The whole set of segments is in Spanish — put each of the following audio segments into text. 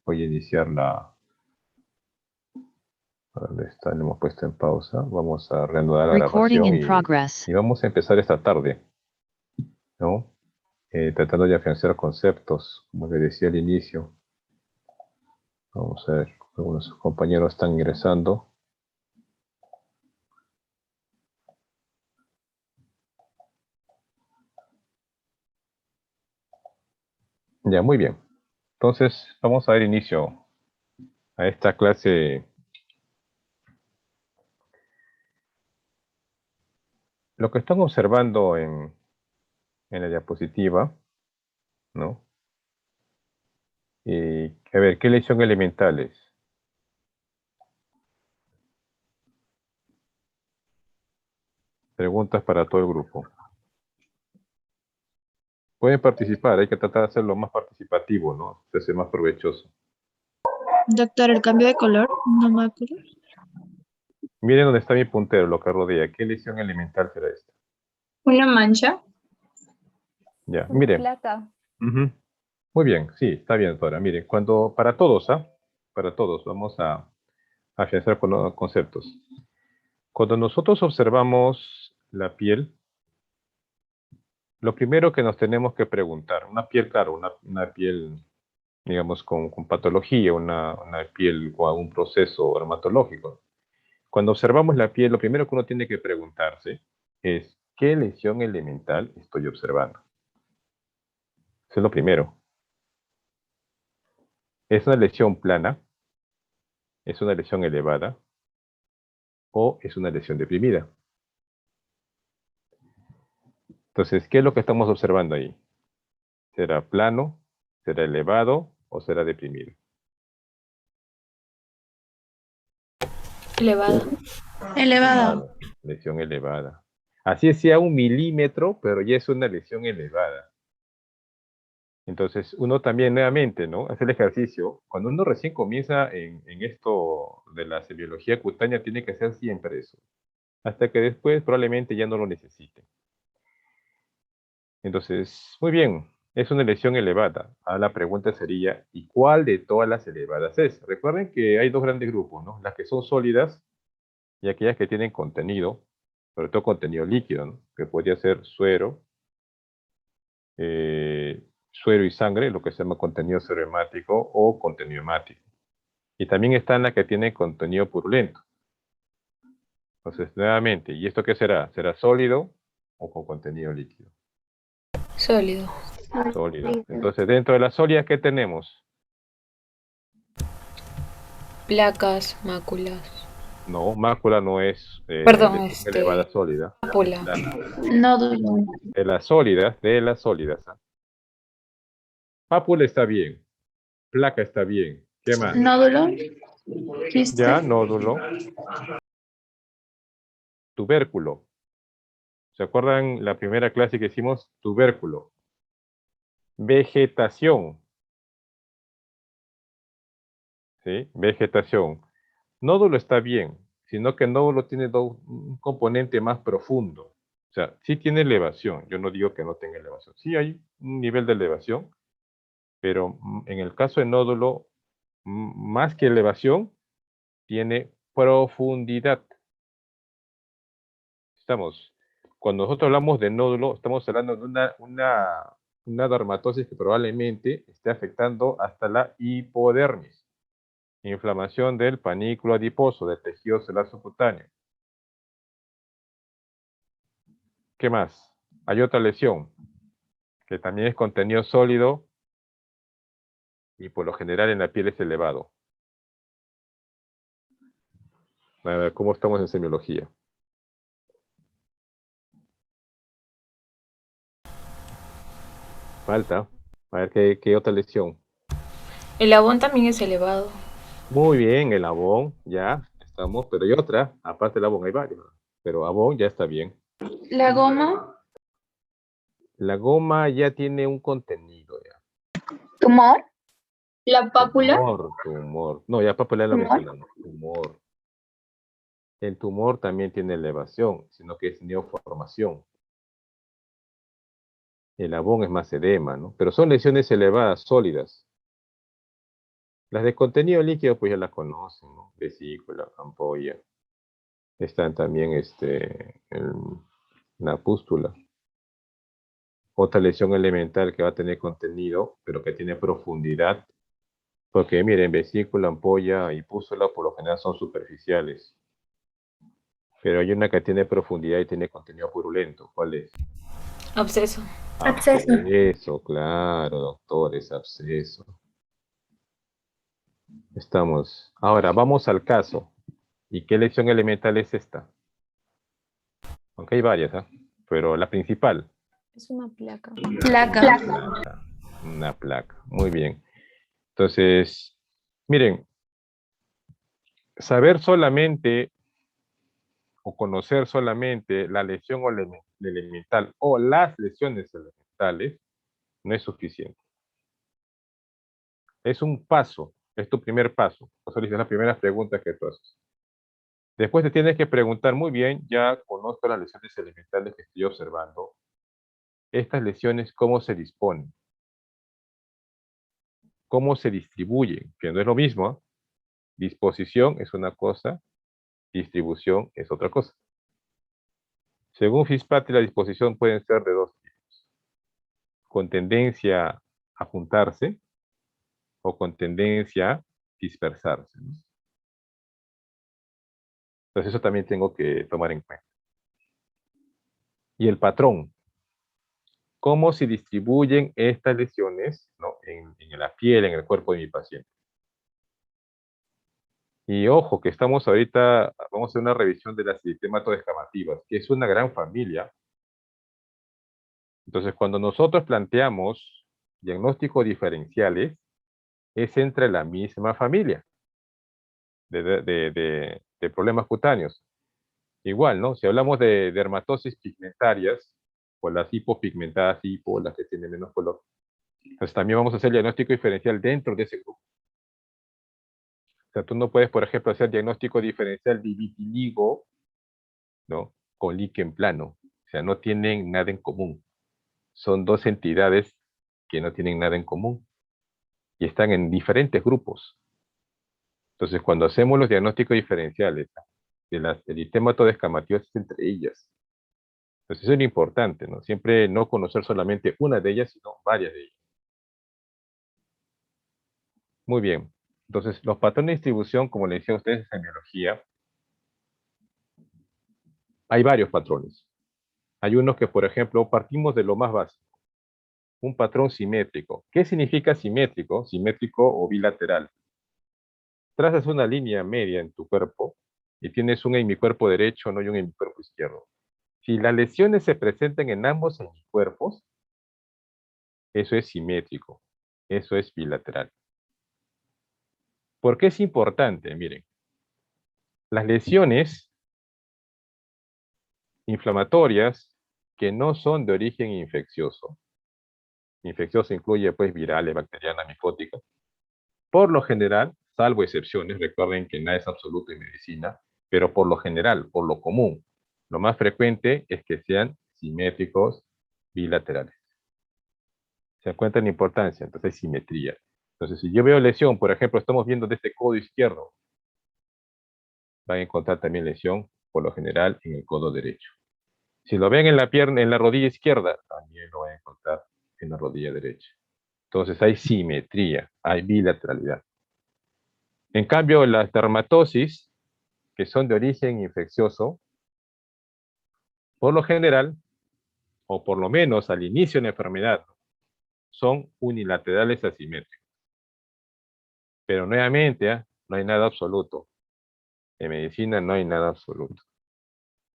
Voy a iniciar la... ¿Dónde está? Le hemos puesto en pausa. Vamos a reanudar la Recording grabación in progress. y vamos a empezar esta tarde, ¿no? Tratando de afianzar conceptos, como les decía al inicio. Vamos a ver, algunos compañeros están ingresando. Ya, muy bien. Entonces, vamos a dar inicio a esta clase. Lo que están observando en la diapositiva, ¿no? A ver, ¿qué leyes son elementales? Preguntas para todo el grupo. Pueden participar, hay que tratar de hacerlo más participativo, ¿no? Se hace más provechoso. Doctor, el cambio de color, no me acuerdo. Miren dónde está mi puntero, lo que rodea. ¿Qué lesión elemental será esta? Una mancha. Ya, miren. Placa. Ujú. Muy bien, sí, está bien, Tora. Miren, cuando, para todos, ¿ah? Para todos, vamos a afianzar con los conceptos. Cuando nosotros observamos la piel, lo primero que nos tenemos que preguntar, una piel, claro, una piel, digamos, con patología, una piel con algún proceso dermatológico. Cuando observamos la piel, lo primero que uno tiene que preguntarse es, ¿qué lesión elemental estoy observando? Eso es lo primero. ¿Es una lesión plana? ¿Es una lesión elevada? ¿O es una lesión deprimida? Entonces, ¿qué es lo que estamos observando ahí? ¿Será plano? ¿Será elevado? ¿O será deprimido? Elevada. Elevada. Claro, lesión elevada. Así sea 1 milímetro, pero ya es una lesión elevada. Entonces, uno también nuevamente, ¿no? Hace el ejercicio. Cuando uno recién comienza en esto de la semiología cutánea, tiene que hacer siempre eso. Hasta que después probablemente ya no lo necesite. Entonces, muy bien, es una lesión elevada. Ahora la pregunta sería, ¿y cuál de todas las elevadas es? Recuerden que hay dos grandes grupos, ¿no? Las que son sólidas y aquellas que tienen contenido, sobre todo contenido líquido, ¿no? Que podría ser suero, suero y sangre, lo que se llama contenido serohemático o contenido hemático. Y también están las que tienen contenido purulento. Entonces, nuevamente, ¿y esto qué será? ¿Será sólido o con contenido líquido? Sólido. Sólido. Entonces, dentro de las sólidas, ¿qué tenemos? Placas, máculas. No, mácula no es Perdón, lesión elevada sólida, es Pápula. plana. Nódulo. De las sólidas. ¿Ah? Pápula está bien, placa está bien. ¿Qué más? Nódulo. Ya, Quiste. nódulo, tubérculo. ¿Se acuerdan la primera clase que hicimos? Tubérculo. Vegetación. ¿Sí? Vegetación. Nódulo está bien, sino que el nódulo tiene un componente más profundo. O sea, sí tiene elevación. Yo no digo que no tenga elevación. Sí hay un nivel de elevación, pero en el caso del nódulo, más que elevación, tiene profundidad. Cuando nosotros hablamos de nódulo, estamos hablando de una dermatosis que probablemente esté afectando hasta la hipodermis. Inflamación del panículo adiposo, del tejido celular subcutáneo. ¿Qué más? Hay otra lesión, que también es contenido sólido y por lo general en la piel es elevado. A ver, ¿cómo estamos en semiología? Falta. A ver, ¿qué otra lesión? El abón también es elevado. Muy bien, el abón, ya estamos, pero hay otra, aparte del abón hay varios, pero abón ya está bien. La goma. La goma ya tiene un contenido, ya. Tumor. La pápula. Tumor. No, ya papel lo Tumor. mencionamos. Tumor. El tumor también tiene elevación, sino que es neoformación. El abón es más edema, ¿no? Pero son lesiones elevadas, sólidas. Las de contenido líquido, pues ya las conocen, ¿no? Vesícula, ampolla. Están también en la pústula. Otra lesión elemental que va a tener contenido, pero que tiene profundidad. Porque miren, vesícula, ampolla y pústula por lo general son superficiales. Pero hay una que tiene profundidad y tiene contenido purulento. ¿Cuál es? Absceso. Absceso. Absceso, claro, doctor, es absceso. Estamos. Ahora, vamos al caso. ¿Y qué lesión elemental es esta? Aunque hay varias, ¿ah? Pero la principal. Es una placa. Placa. Placa. Una placa. Muy bien. Entonces, miren, saber solamente o conocer solamente la lesión elemental o las lesiones elementales no es suficiente. Es un paso, es tu primer paso. Por eso dices la primera pregunta que tú haces. Después te tienes que preguntar muy bien, ya conozco las lesiones elementales que estoy observando. Estas lesiones, ¿cómo se disponen? ¿Cómo se distribuyen? Que no es lo mismo, ¿eh? Disposición es una cosa, distribución es otra cosa. Según Fitzpatrick, la disposición pueden ser de dos tipos. Con tendencia a juntarse o con tendencia a dispersarse, ¿no? Entonces eso también tengo que tomar en cuenta. Y el patrón. ¿Cómo se distribuyen estas lesiones, ¿no? en la piel, en el cuerpo de mi paciente? Y ojo, que estamos ahorita, vamos a hacer una revisión de las eritematodes-descamativas, que es una gran familia. Entonces, cuando nosotros planteamos diagnósticos diferenciales, es entre la misma familia de problemas cutáneos. Igual, ¿no? Si hablamos de dermatosis pigmentarias, o las hipopigmentadas, las que tienen menos color, pues también vamos a hacer diagnóstico diferencial dentro de ese grupo. O sea, tú no puedes, por ejemplo, hacer diagnóstico diferencial de vitiligo, ¿no? Con líquen plano. O sea, no tienen nada en común. Son dos entidades que no tienen nada en común y están en diferentes grupos. Entonces, cuando hacemos los diagnósticos diferenciales de las eritematodes-descamativas es entre ellas. Entonces, eso es lo importante, ¿no? Siempre no conocer solamente una de ellas, sino varias de ellas. Muy bien. Entonces, los patrones de distribución, como les decía a ustedes en semiología, hay varios patrones. Hay unos que, por ejemplo, partimos de lo más básico. Un patrón simétrico. ¿Qué significa simétrico? Simétrico o bilateral. Trazas una línea media en tu cuerpo y tienes un hemicuerpo derecho, no y un hemicuerpo izquierdo. Si las lesiones se presentan en ambos hemicuerpos, eso es simétrico. Eso es bilateral. ¿Por qué es importante? Miren, las lesiones inflamatorias que no son de origen infeccioso incluye pues virales, bacteriana, micótica, por lo general, salvo excepciones, recuerden que nada es absoluto en medicina, pero por lo general, por lo común, lo más frecuente es que sean simétricos bilaterales. ¿Se dan cuenta la importancia? Entonces, simetría. Entonces, si yo veo lesión, por ejemplo, estamos viendo de este codo izquierdo, van a encontrar también lesión, por lo general, en el codo derecho. Si lo ven en la pierna, en la rodilla izquierda, también lo van a encontrar en la rodilla derecha. Entonces, hay simetría, hay bilateralidad. En cambio, las dermatosis, que son de origen infeccioso, por lo general, o por lo menos al inicio de la enfermedad, son unilaterales asimétricos. Pero nuevamente, no hay nada absoluto. En medicina no hay nada absoluto.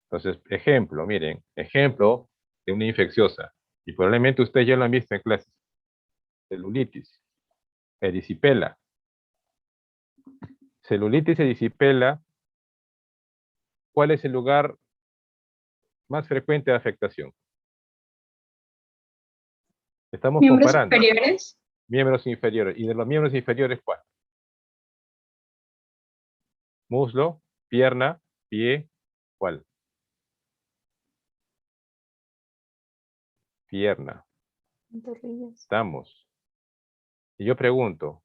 Entonces, ejemplo, miren, ejemplo de una infecciosa. Y probablemente ustedes ya lo han visto en clases. Celulitis, erisipela. Celulitis, erisipela, ¿cuál es el lugar más frecuente de afectación? Estamos Miembros comparando. superiores. Miembros inferiores. ¿Y de los miembros inferiores cuál? Muslo, pierna, pie, ¿cuál? Pierna. Pantorrillas. Estamos. Y yo pregunto,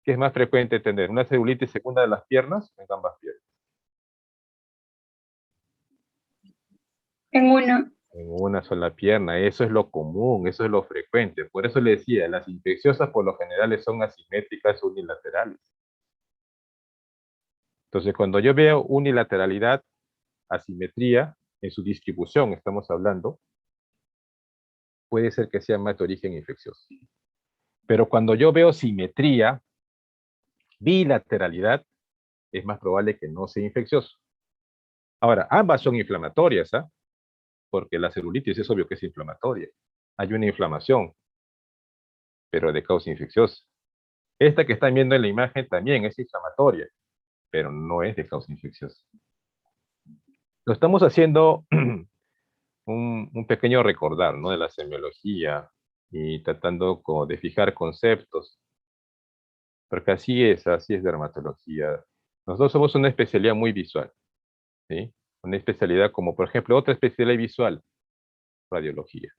¿Qué es más frecuente tener? ¿Una celulitis segunda de las piernas o en ambas piernas? En uno. En una sola pierna. Eso es lo común, eso es lo frecuente. Por eso le decía, las infecciosas por lo general son asimétricas unilaterales. Entonces, cuando yo veo unilateralidad, asimetría en su distribución, estamos hablando, puede ser que sea más de origen infeccioso. Pero cuando yo veo simetría, bilateralidad, es más probable que no sea infeccioso. Ahora, ambas son inflamatorias, ¿ah? Porque la celulitis es obvio que es inflamatoria. Hay una inflamación, pero de causa infecciosa. Esta que están viendo en la imagen también es inflamatoria, pero no es de causa infecciosa. Lo estamos haciendo un pequeño recordar, ¿no? De la semiología y tratando de fijar conceptos, porque así es dermatología. Nosotros somos una especialidad muy visual, ¿sí? Una especialidad como, por ejemplo, otra especialidad visual, radiología,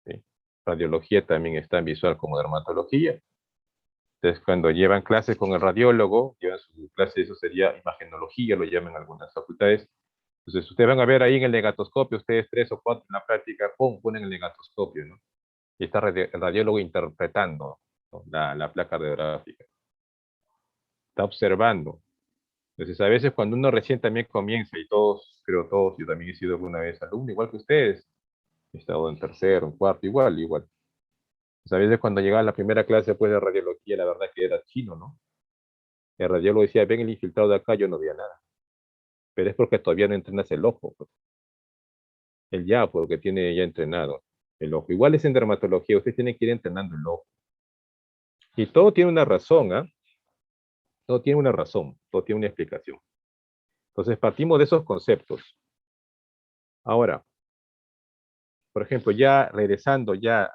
¿sí? Radiología también está en visual como dermatología. Entonces, cuando llevan clases con el radiólogo, llevan su clase, eso sería imagenología, lo llaman algunas facultades. Entonces, ustedes van a ver ahí en el negatoscopio, ustedes 3 o 4 en la práctica, ¡pum!, ponen el negatoscopio, ¿no? Y está el radiólogo interpretando, ¿no? la placa radiográfica. Está observando. Entonces, a veces cuando uno recién también comienza, y todos, creo todos, yo también he sido alguna vez alumno, igual que ustedes, he estado en tercero, en cuarto, igual. Pues a veces cuando llegaba a la primera clase pues, de radiología, la verdad que era chino, ¿no? El radiólogo decía, ven el infiltrado de acá, yo no veía nada. Pero es porque todavía no entrenas el ojo, pues. Él ya, porque tiene ya entrenado el ojo. Igual es en dermatología, usted tiene que ir entrenando el ojo. Y todo tiene una razón, ¿ah? Todo tiene una razón, todo tiene una explicación. Entonces partimos de esos conceptos. Ahora, por ejemplo, ya regresando ya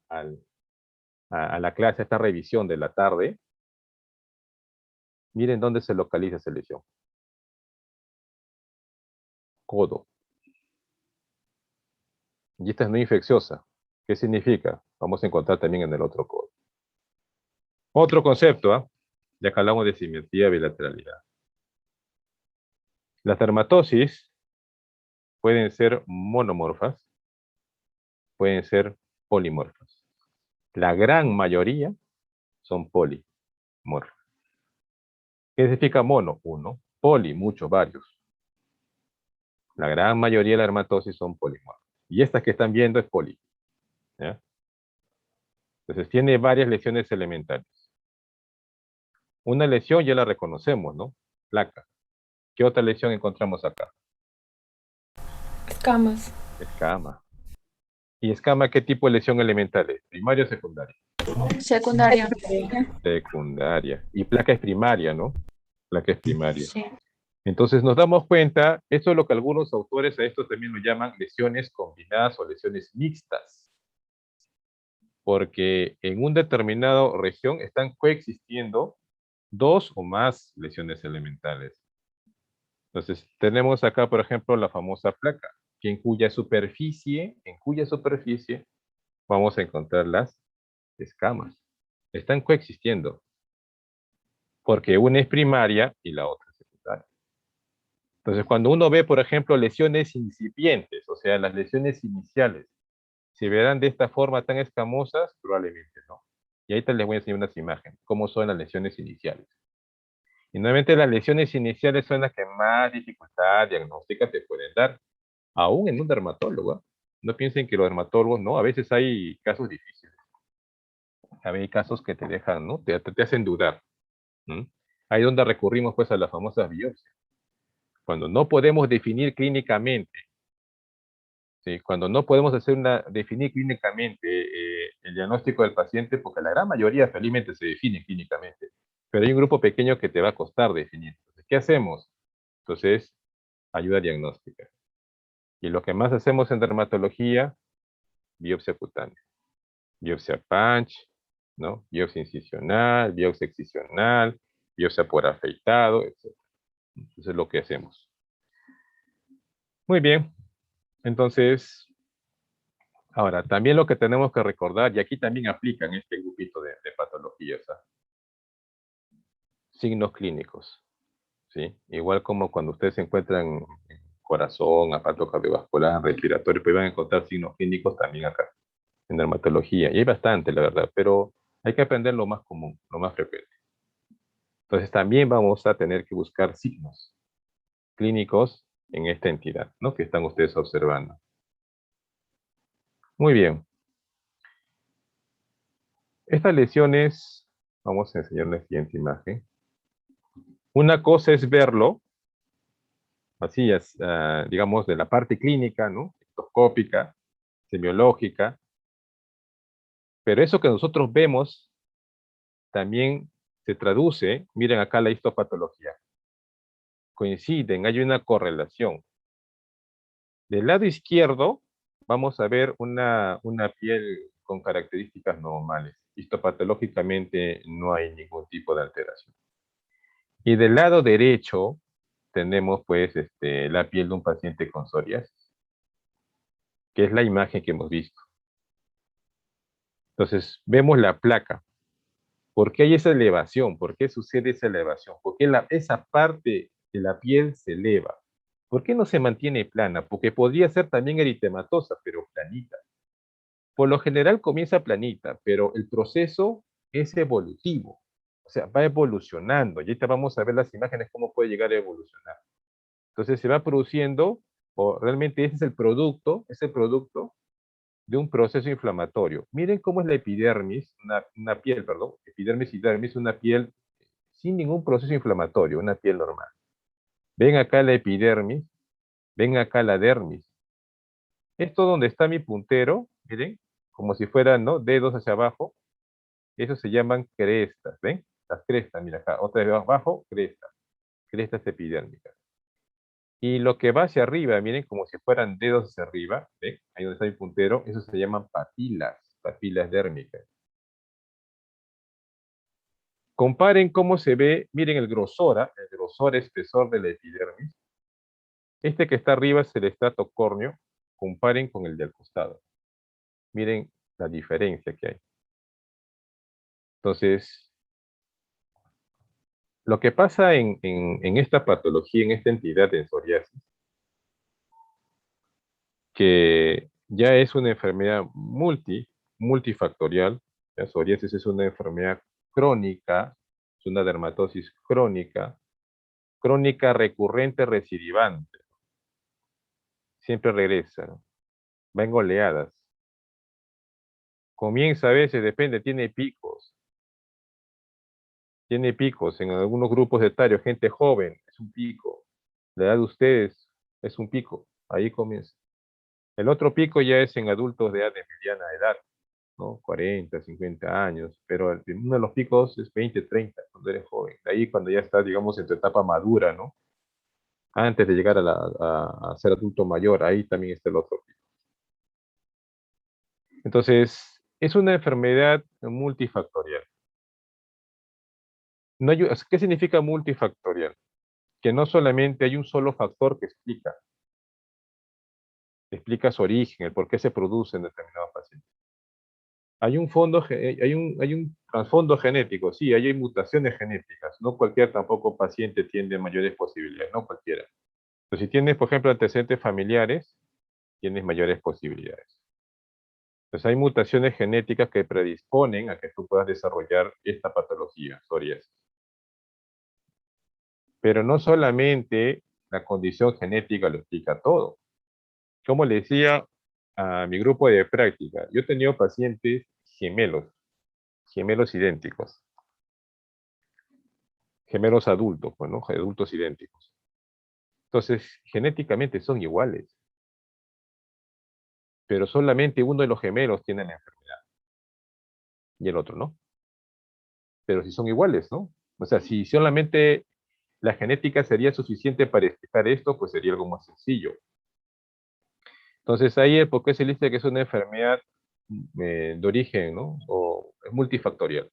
a la clase, a esta revisión de la tarde, miren dónde se localiza esa lesión. Codo. Y esta es no infecciosa. ¿Qué significa? Vamos a encontrar también en el otro codo. Otro concepto, ¿ah? Ya que hablamos de simetría y bilateralidad. Las dermatosis pueden ser monomorfas, pueden ser polimorfas. La gran mayoría son polimorfas. ¿Qué significa mono? Uno. Poli, muchos, varios. La gran mayoría de las dermatosis son polimorfas. Y estas que están viendo es poli, ¿ya? Entonces tiene varias lesiones elementales. Una lesión ya la reconocemos, ¿no? Placa. ¿Qué otra lesión encontramos acá? Escamas. Escama. ¿Y escama qué tipo de lesión elemental es? ¿Primaria o secundaria? Secundaria. Secundaria. Y placa es primaria, ¿no? Placa es primaria. Sí. Entonces nos damos cuenta, esto es lo que algunos autores a esto también lo llaman lesiones combinadas o lesiones mixtas. Porque en una determinada región están coexistiendo 2 o más lesiones elementales. Entonces tenemos acá, por ejemplo, la famosa placa, que en cuya superficie vamos a encontrar las escamas. Están coexistiendo, porque una es primaria y la otra es secundaria. Entonces, cuando uno ve, por ejemplo, lesiones incipientes, o sea, las lesiones iniciales, si verán de esta forma tan escamosas, probablemente no. Y ahorita les voy a enseñar unas imágenes, cómo son las lesiones iniciales. Y nuevamente las lesiones iniciales son las que más dificultad diagnóstica te pueden dar, aún en un dermatólogo, ¿eh? No piensen que los dermatólogos, no, a veces hay casos difíciles. Hay casos que te dejan, ¿no? Te hacen dudar. ¿Mm? Ahí donde recurrimos pues a las famosas biopsias. Cuando no podemos definir clínicamente, ¿sí? Cuando no podemos definir clínicamente el diagnóstico del paciente, porque la gran mayoría felizmente se define clínicamente, pero hay un grupo pequeño que te va a costar definir. Entonces, ¿qué hacemos? Entonces, ayuda diagnóstica. Y lo que más hacemos en dermatología, biopsia cutánea, biopsia punch, ¿no? Biopsia incisional, biopsia excisional, biopsia por afeitado, etc. Eso es lo que hacemos. Muy bien. Entonces, ahora, también lo que tenemos que recordar, y aquí también aplican este grupito de patologías, ¿ah? signos clínicos, ¿sí? Igual como cuando ustedes se encuentran en corazón, aparato cardiovascular, respiratorio, pues van a encontrar signos clínicos también acá, en dermatología. Y hay bastante, la verdad, pero hay que aprender lo más común, lo más frecuente. Entonces también vamos a tener que buscar signos clínicos en esta entidad, ¿no? Que están ustedes observando. Muy bien. Estas lesiones, vamos a enseñar la siguiente imagen. Una cosa es verlo, así es, digamos, de la parte clínica, ¿no? Endoscópica, semiológica, pero eso que nosotros vemos también se traduce, miren acá la histopatología, coinciden, hay una correlación. Del lado izquierdo vamos a ver una piel con características normales. Histopatológicamente no hay ningún tipo de alteración. Y del lado derecho tenemos pues la piel de un paciente con psoriasis, que es la imagen que hemos visto. Entonces vemos la placa. ¿Por qué hay esa elevación? ¿Por qué sucede esa elevación? ¿Por qué esa parte de la piel se eleva? ¿Por qué no se mantiene plana? Porque podría ser también eritematosa, pero planita. Por lo general comienza planita, pero el proceso es evolutivo. O sea, va evolucionando. Y ahorita vamos a ver las imágenes cómo puede llegar a evolucionar. Entonces se va produciendo, o realmente ese es el producto de un proceso inflamatorio. Miren cómo es la epidermis, una piel, perdón, epidermis y dermis, una piel sin ningún proceso inflamatorio, una piel normal. Ven acá la epidermis, ven acá la dermis. Esto donde está mi puntero, miren, como si fueran, ¿no?, dedos hacia abajo, eso se llaman crestas, ¿ven? Las crestas, mira acá, otra vez abajo, crestas epidérmicas. Y lo que va hacia arriba, miren, como si fueran dedos hacia arriba, ¿ven? Ahí donde está mi puntero, eso se llaman papilas dérmicas. Comparen cómo se ve, miren el grosor espesor de la epidermis. Este que está arriba es el estrato córneo, comparen con el del costado. Miren la diferencia que hay. Entonces, lo que pasa en esta patología, en esta entidad de psoriasis, que ya es una enfermedad multifactorial. La psoriasis es una enfermedad crónica, es una dermatosis crónica, recurrente, recidivante. Siempre regresa, ¿no? Va en oleadas. Comienza a veces, depende, tiene picos. Tiene picos en algunos grupos etarios, gente joven, es un pico. La edad de ustedes es un pico, ahí comienza. El otro pico ya es en adultos de mediana edad, ¿no? 40, 50 años, pero uno de los picos es 20, 30, cuando eres joven. De ahí cuando ya estás, digamos, en tu etapa madura, ¿no? Antes de llegar a ser adulto mayor, ahí también está el otro pico. Entonces, es una enfermedad multifactorial. No hay, ¿qué significa multifactorial? Que no solamente hay un solo factor que explica su origen, el por qué se produce en determinado paciente. Hay un hay un trasfondo genético, sí, hay mutaciones genéticas. No cualquier tampoco paciente tiene mayores posibilidades, no cualquiera. Pero si tienes, por ejemplo, antecedentes familiares, tienes mayores posibilidades. Entonces hay mutaciones genéticas que predisponen a que tú puedas desarrollar esta patología, psoriasis. Pero no solamente la condición genética lo explica todo. Como le decía a mi grupo de práctica, yo he tenido pacientes gemelos idénticos, gemelos adultos, pues, ¿no? Adultos idénticos. Entonces, genéticamente son iguales, pero solamente uno de los gemelos tiene la enfermedad y el otro no. Pero si son iguales, ¿no? O sea, si solamente la genética sería suficiente para explicar esto, pues sería algo más sencillo. Entonces, ahí es porque se dice que es una enfermedad de origen, ¿no? O es multifactorial.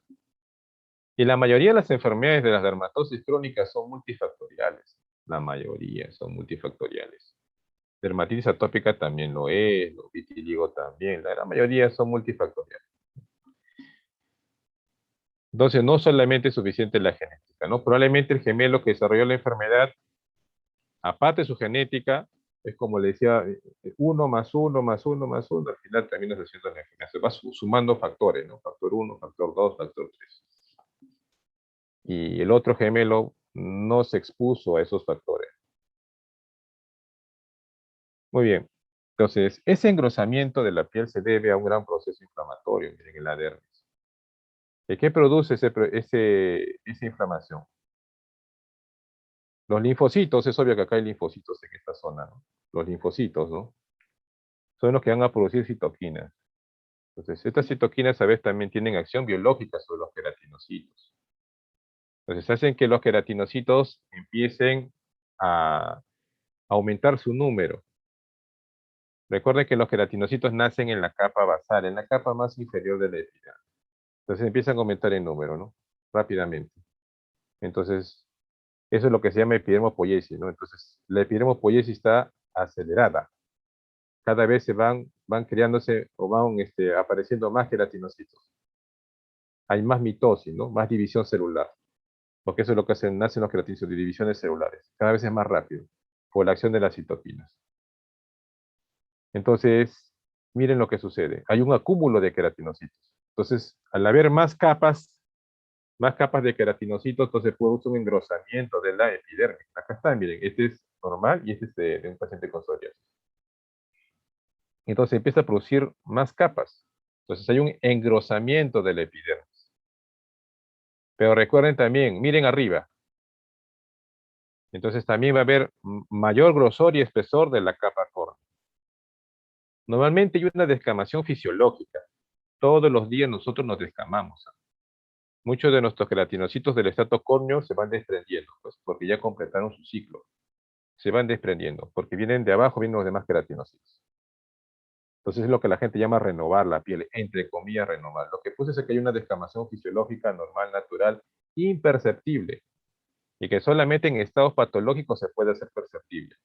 Y la mayoría de las enfermedades de las dermatosis crónicas son multifactoriales. La mayoría son multifactoriales. Dermatitis atópica también lo es, los vitíligo también. La gran mayoría son multifactoriales. Entonces, no solamente es suficiente la genética. genética, ¿no? Probablemente el gemelo que desarrolló la enfermedad, aparte de su genética, es como le decía, 1 más 1 más 1 más 1, al final terminas haciendo la enfermedad. Se va sumando factores, ¿no? Factor 1, factor 2, factor 3. Y el otro gemelo no se expuso a esos factores. Muy bien. Entonces, ese engrosamiento de la piel se debe a un gran proceso inflamatorio, miren, en la dermis. ¿Y qué produce esa inflamación? Los linfocitos, es obvio que acá hay linfocitos en esta zona, ¿no? Los linfocitos, ¿no? Son los que van a producir citoquinas. Entonces, estas citoquinas a veces también tienen acción biológica sobre los queratinocitos. Entonces, hacen que los queratinocitos empiecen a aumentar su número. Recuerden que los queratinocitos nacen en la capa basal, en la capa más inferior de la epidermis. Entonces empiezan a aumentar en número, ¿no? Rápidamente. Entonces, eso es lo que se llama epidermopoiesis, ¿no? Entonces, la epidermopoiesis está acelerada. Cada vez van creándose o van apareciendo más queratinocitos. Hay más mitosis, ¿no? Más división celular. Porque eso es lo que nacen los queratinocitos, de divisiones celulares. Cada vez es más rápido, por la acción de las citoquinas. Entonces, miren lo que sucede. Hay un acúmulo de queratinocitos. Entonces, al haber más capas de queratinocitos, entonces produce un engrosamiento de la epidermis. Acá está, miren, este es normal y este es de un paciente con psoriasis. Entonces empieza a producir más capas. Entonces hay un engrosamiento de la epidermis. Pero recuerden también, miren arriba. Entonces también va a haber mayor grosor y espesor de la capa córnea. Normalmente hay una descamación fisiológica. Todos los días nosotros nos descamamos. Muchos de nuestros queratinocitos del estrato córneo se van desprendiendo, pues, porque ya completaron su ciclo. Se van desprendiendo, porque vienen de abajo, vienen los demás queratinocitos. Entonces es lo que la gente llama renovar la piel, entre comillas renovar. Lo que puse es que hay una descamación fisiológica normal, natural, imperceptible, y que solamente en estados patológicos se puede hacer perceptible.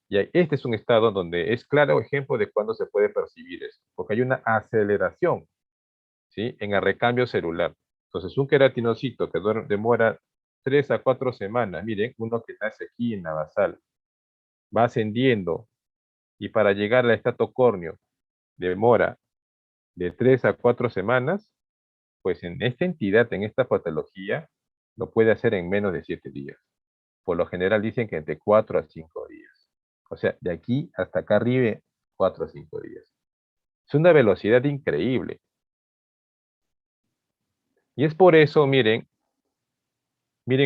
Y este es un estado donde es claro ejemplo de cuándo se puede percibir eso, porque hay una aceleración, ¿sí?, en el recambio celular. Entonces un queratinocito que demora 3 a 4 semanas, miren, uno que nace aquí en la basal, va ascendiendo y para llegar al estrato córneo demora de 3 a 4 semanas, pues en esta entidad, en esta patología, lo puede hacer en menos de 7 días. Por lo general dicen que entre 4 a 5 días. O sea, de aquí hasta acá arriba, 4 a 5 días. Es una velocidad increíble. Y es por eso, miren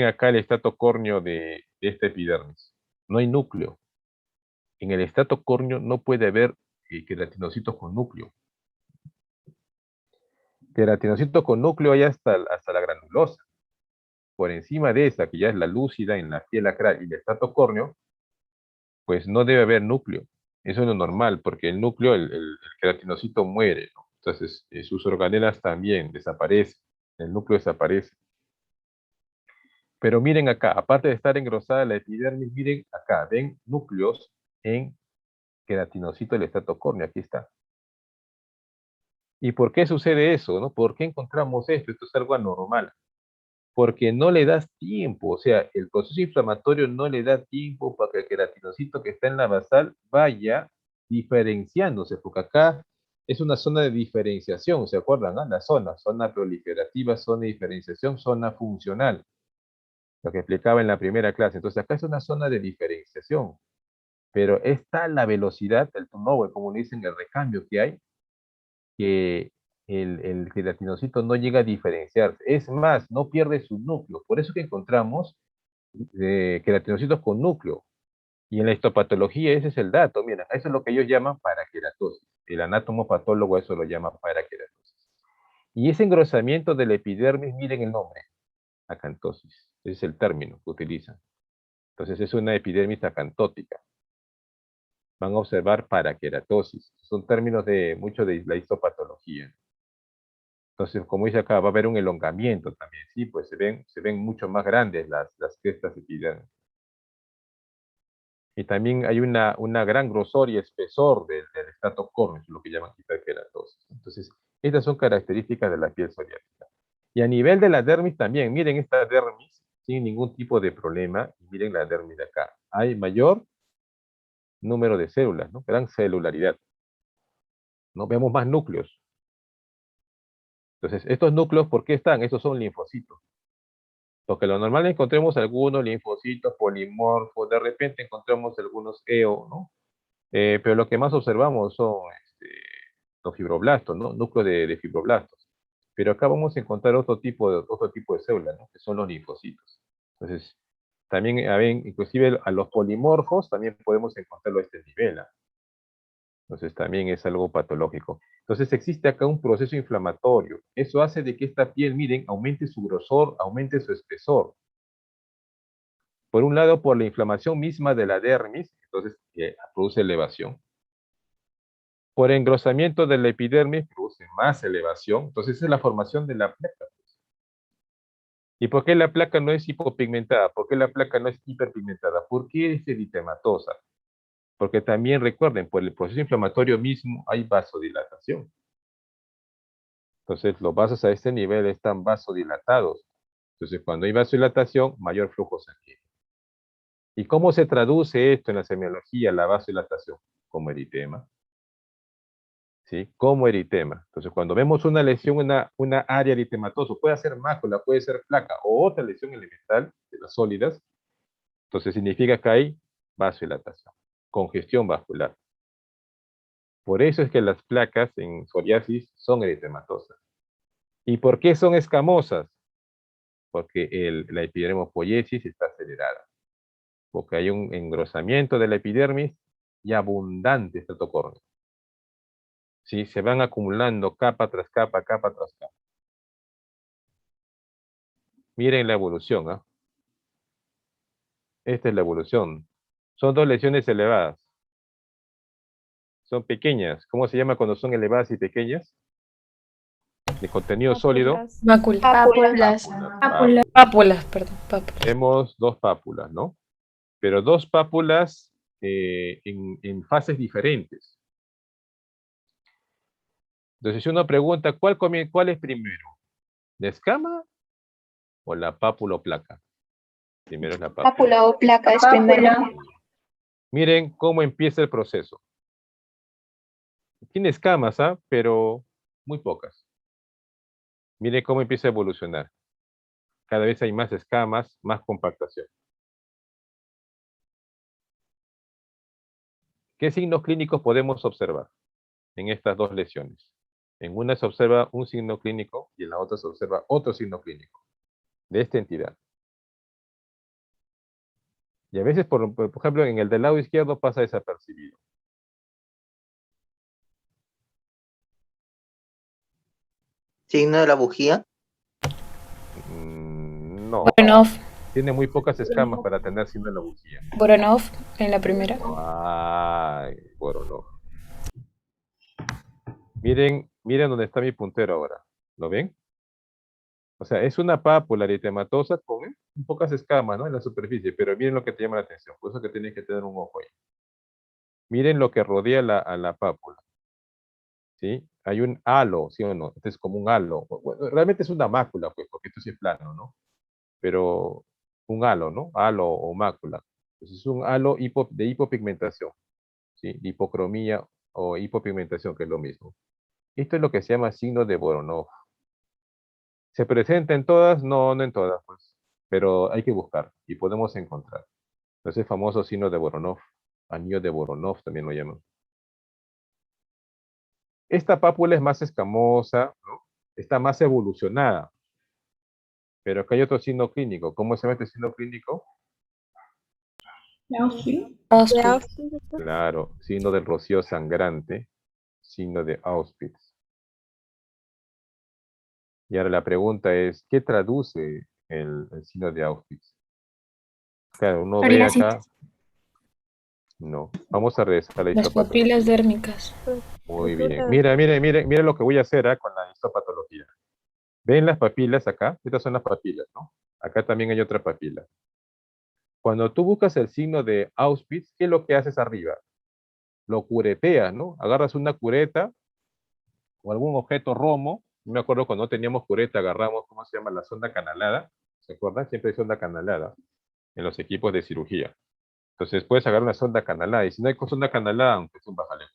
acá el estrato córneo de esta epidermis. No hay núcleo. En el estrato córneo no puede haber queratinocitos con núcleo. Queratinocito con núcleo hay hasta la granulosa. Por encima de esa, que ya es la lúcida en la piel acral y el estrato córneo, pues no debe haber núcleo. Eso es lo normal, porque el núcleo, el queratinocito muere, ¿no? Entonces, sus organelas también desaparecen, el núcleo desaparece. Pero miren acá, aparte de estar engrosada la epidermis, miren acá, ven núcleos en queratinocito del estrato córneo, aquí está. ¿Y por qué sucede eso, no? ¿Por qué encontramos esto? Esto es algo anormal. Porque no le das tiempo, o sea, el proceso inflamatorio no le da tiempo para que el queratinocito que está en la basal vaya diferenciándose, porque acá es una zona de diferenciación, ¿se acuerdan? La zona proliferativa, zona de diferenciación, zona funcional, lo que explicaba en la primera clase. Entonces acá es una zona de diferenciación, pero está la velocidad, el turnover, como le dicen, el recambio que hay, que el queratinocito no llega a diferenciarse. Es más, no pierde su núcleo. Por eso que encontramos queratinocitos con núcleo. Y en la histopatología ese es el dato. Mira, eso es lo que ellos llaman paraqueratosis. El anatomopatólogo eso lo llama paraqueratosis. Y ese engrosamiento del epidermis, miren el nombre, acantosis. Ese es el término que utilizan. Entonces es una epidermis acantótica. Van a observar paraqueratosis. Son términos de mucho de la histopatología. Entonces, como dice acá, va a haber un elongamiento también, sí, pues se ven mucho más grandes las crestas epidérmicas. Y también hay una gran grosor y espesor del estrato córneo, lo que llaman hiperkeratosis. Entonces, estas son características de la piel psoriásica. Y a nivel de la dermis también, miren esta dermis, sin ningún tipo de problema. Y miren la dermis de acá. Hay mayor número de células, ¿no? Gran celularidad. ¿No? Vemos más núcleos. Entonces, estos núcleos, ¿por qué están? Estos son linfocitos. Porque lo normal encontremos algunos linfocitos polimorfos, de repente encontramos algunos EO, ¿no? Pero lo que más observamos son los fibroblastos, ¿no? Núcleos de fibroblastos. Pero acá vamos a encontrar otro tipo de células, ¿no? Que son los linfocitos. Entonces, también, a ver, inclusive a los polimorfos también podemos encontrarlo a este nivel, ¿ah? Entonces, también es algo patológico. Entonces, existe acá un proceso inflamatorio. Eso hace de que esta piel, miren, aumente su grosor, aumente su espesor. Por un lado, por la inflamación misma de la dermis, entonces produce elevación. Por engrosamiento de la epidermis produce más elevación. Entonces, esa es la formación de la placa. ¿Y por qué la placa no es hipopigmentada? ¿Por qué la placa no es hiperpigmentada? ¿Por qué es eritematosa? Porque también recuerden, por el proceso inflamatorio mismo hay vasodilatación. Entonces, los vasos a este nivel están vasodilatados. Entonces, cuando hay vasodilatación, mayor flujo sanguíneo. ¿Y cómo se traduce esto en la semiología, la vasodilatación? Como eritema. ¿Sí? Como eritema. Entonces, cuando vemos una lesión, una área eritematosa, puede ser mácula, puede ser placa, o otra lesión elemental de las sólidas, entonces significa que hay vasodilatación, congestión vascular. Por eso es que las placas en psoriasis son eritematosas. ¿Y por qué son escamosas? Porque la epidermopoiesis está acelerada. Porque hay un engrosamiento de la epidermis y abundante estratocorneo. ¿Sí? Se van acumulando capa tras capa, capa tras capa. Miren la evolución, ¿ah? Esta es la evolución. Son dos lesiones elevadas. Son pequeñas. ¿Cómo se llama cuando son elevadas y pequeñas? De contenido sólido. Mácula. Pápulas. Pápulas. Pápulas, perdón. Pápulas. Vemos dos pápulas, ¿no? Pero dos pápulas en fases diferentes. Entonces, si uno pregunta, ¿cuál es primero? ¿La escama o la pápula o placa? Primero es la pápula. Pápula o placa es primero. Miren cómo empieza el proceso. Tiene escamas, ¿ah? Pero muy pocas. Miren cómo empieza a evolucionar. Cada vez hay más escamas, más compactación. ¿Qué signos clínicos podemos observar en estas dos lesiones? En una se observa un signo clínico y en la otra se observa otro signo clínico de esta entidad. Y a veces, por ejemplo, en el del lado izquierdo pasa desapercibido. Signo de la bujía. No, Voronov. tiene muy pocas escamas para tener signo de la bujía. Voronov en la primera. Ay, bueno, no. Miren dónde está mi puntero ahora. ¿Lo ven? O sea, es una pápula eritematosa con pocas escamas, ¿no? En la superficie, pero miren lo que te llama la atención. Por eso que tienes que tener un ojo ahí. Miren lo que rodea a la pápula. ¿Sí? Hay un halo, ¿sí o no? Este es como un halo. Bueno, realmente es una mácula, pues, porque esto sí es plano, ¿no? Pero un halo, ¿no? Halo o mácula. Entonces es un halo de hipopigmentación, ¿sí? Hipocromía o hipopigmentación, que es lo mismo. Esto es lo que se llama signo de Voronov. ¿Se presenta en todas? No, no en todas, pues. Pero hay que buscar y podemos encontrar. Ese famoso signo de Voronov, anillo de Voronov también lo llaman. Esta pápula es más escamosa, ¿no? Está más evolucionada. Pero acá hay otro signo clínico. ¿Cómo se llama este signo clínico? Auspitz. Claro, signo del rocío sangrante, signo de Auspitz. Y ahora la pregunta es, ¿qué traduce el signo de Auspitz? Claro, uno ve acá. No. Vamos a regresar a la Las histopatología. papilas dérmicas. Muy bien. Mira lo que voy a hacer con la histopatología. ¿Ven las papilas acá? Estas son las papilas, ¿no? Acá también hay otra papila. Cuando tú buscas el signo de Auspitz, ¿qué es lo que haces arriba? Lo cureteas, ¿no? Agarras una cureta o algún objeto romo. Me acuerdo cuando no teníamos cureta, agarramos, ¿cómo se llama? La sonda canalada. ¿Se acuerdan? Siempre hay sonda canalada en los equipos de cirugía. Entonces puedes agarrar una sonda canalada y si no hay sonda canalada, aunque es un bajaleo.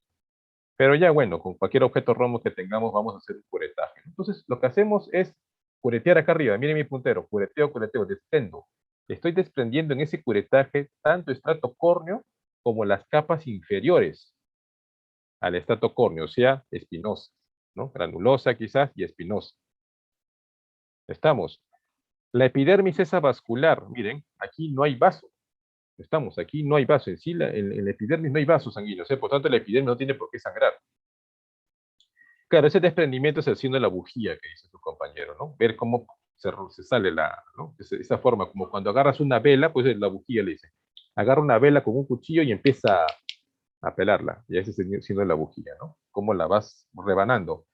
Pero ya bueno, con cualquier objeto romo que tengamos vamos a hacer un curetaje. Entonces lo que hacemos es curetear acá arriba. Miren mi puntero, cureteo, desprendo. Estoy desprendiendo en ese curetaje tanto estrato córneo como las capas inferiores al estrato córneo, o sea, espinosa, ¿no? Granulosa quizás y espinosa. Estamos. La epidermis es avascular. Miren, aquí no hay vaso. Estamos, aquí no hay vaso. En sí, en la epidermis no hay vasos sanguíneos. Por tanto, la epidermis no tiene por qué sangrar. Claro, ese desprendimiento es haciendo la bujía que dice su compañero, ¿no? Ver cómo se sale ¿no? Esa forma, como cuando agarras una vela, pues la bujía le dice. Agarra una vela con un cuchillo y empieza a pelarla. Y ese es siendo la bujía, ¿no? Cómo la vas rebanando.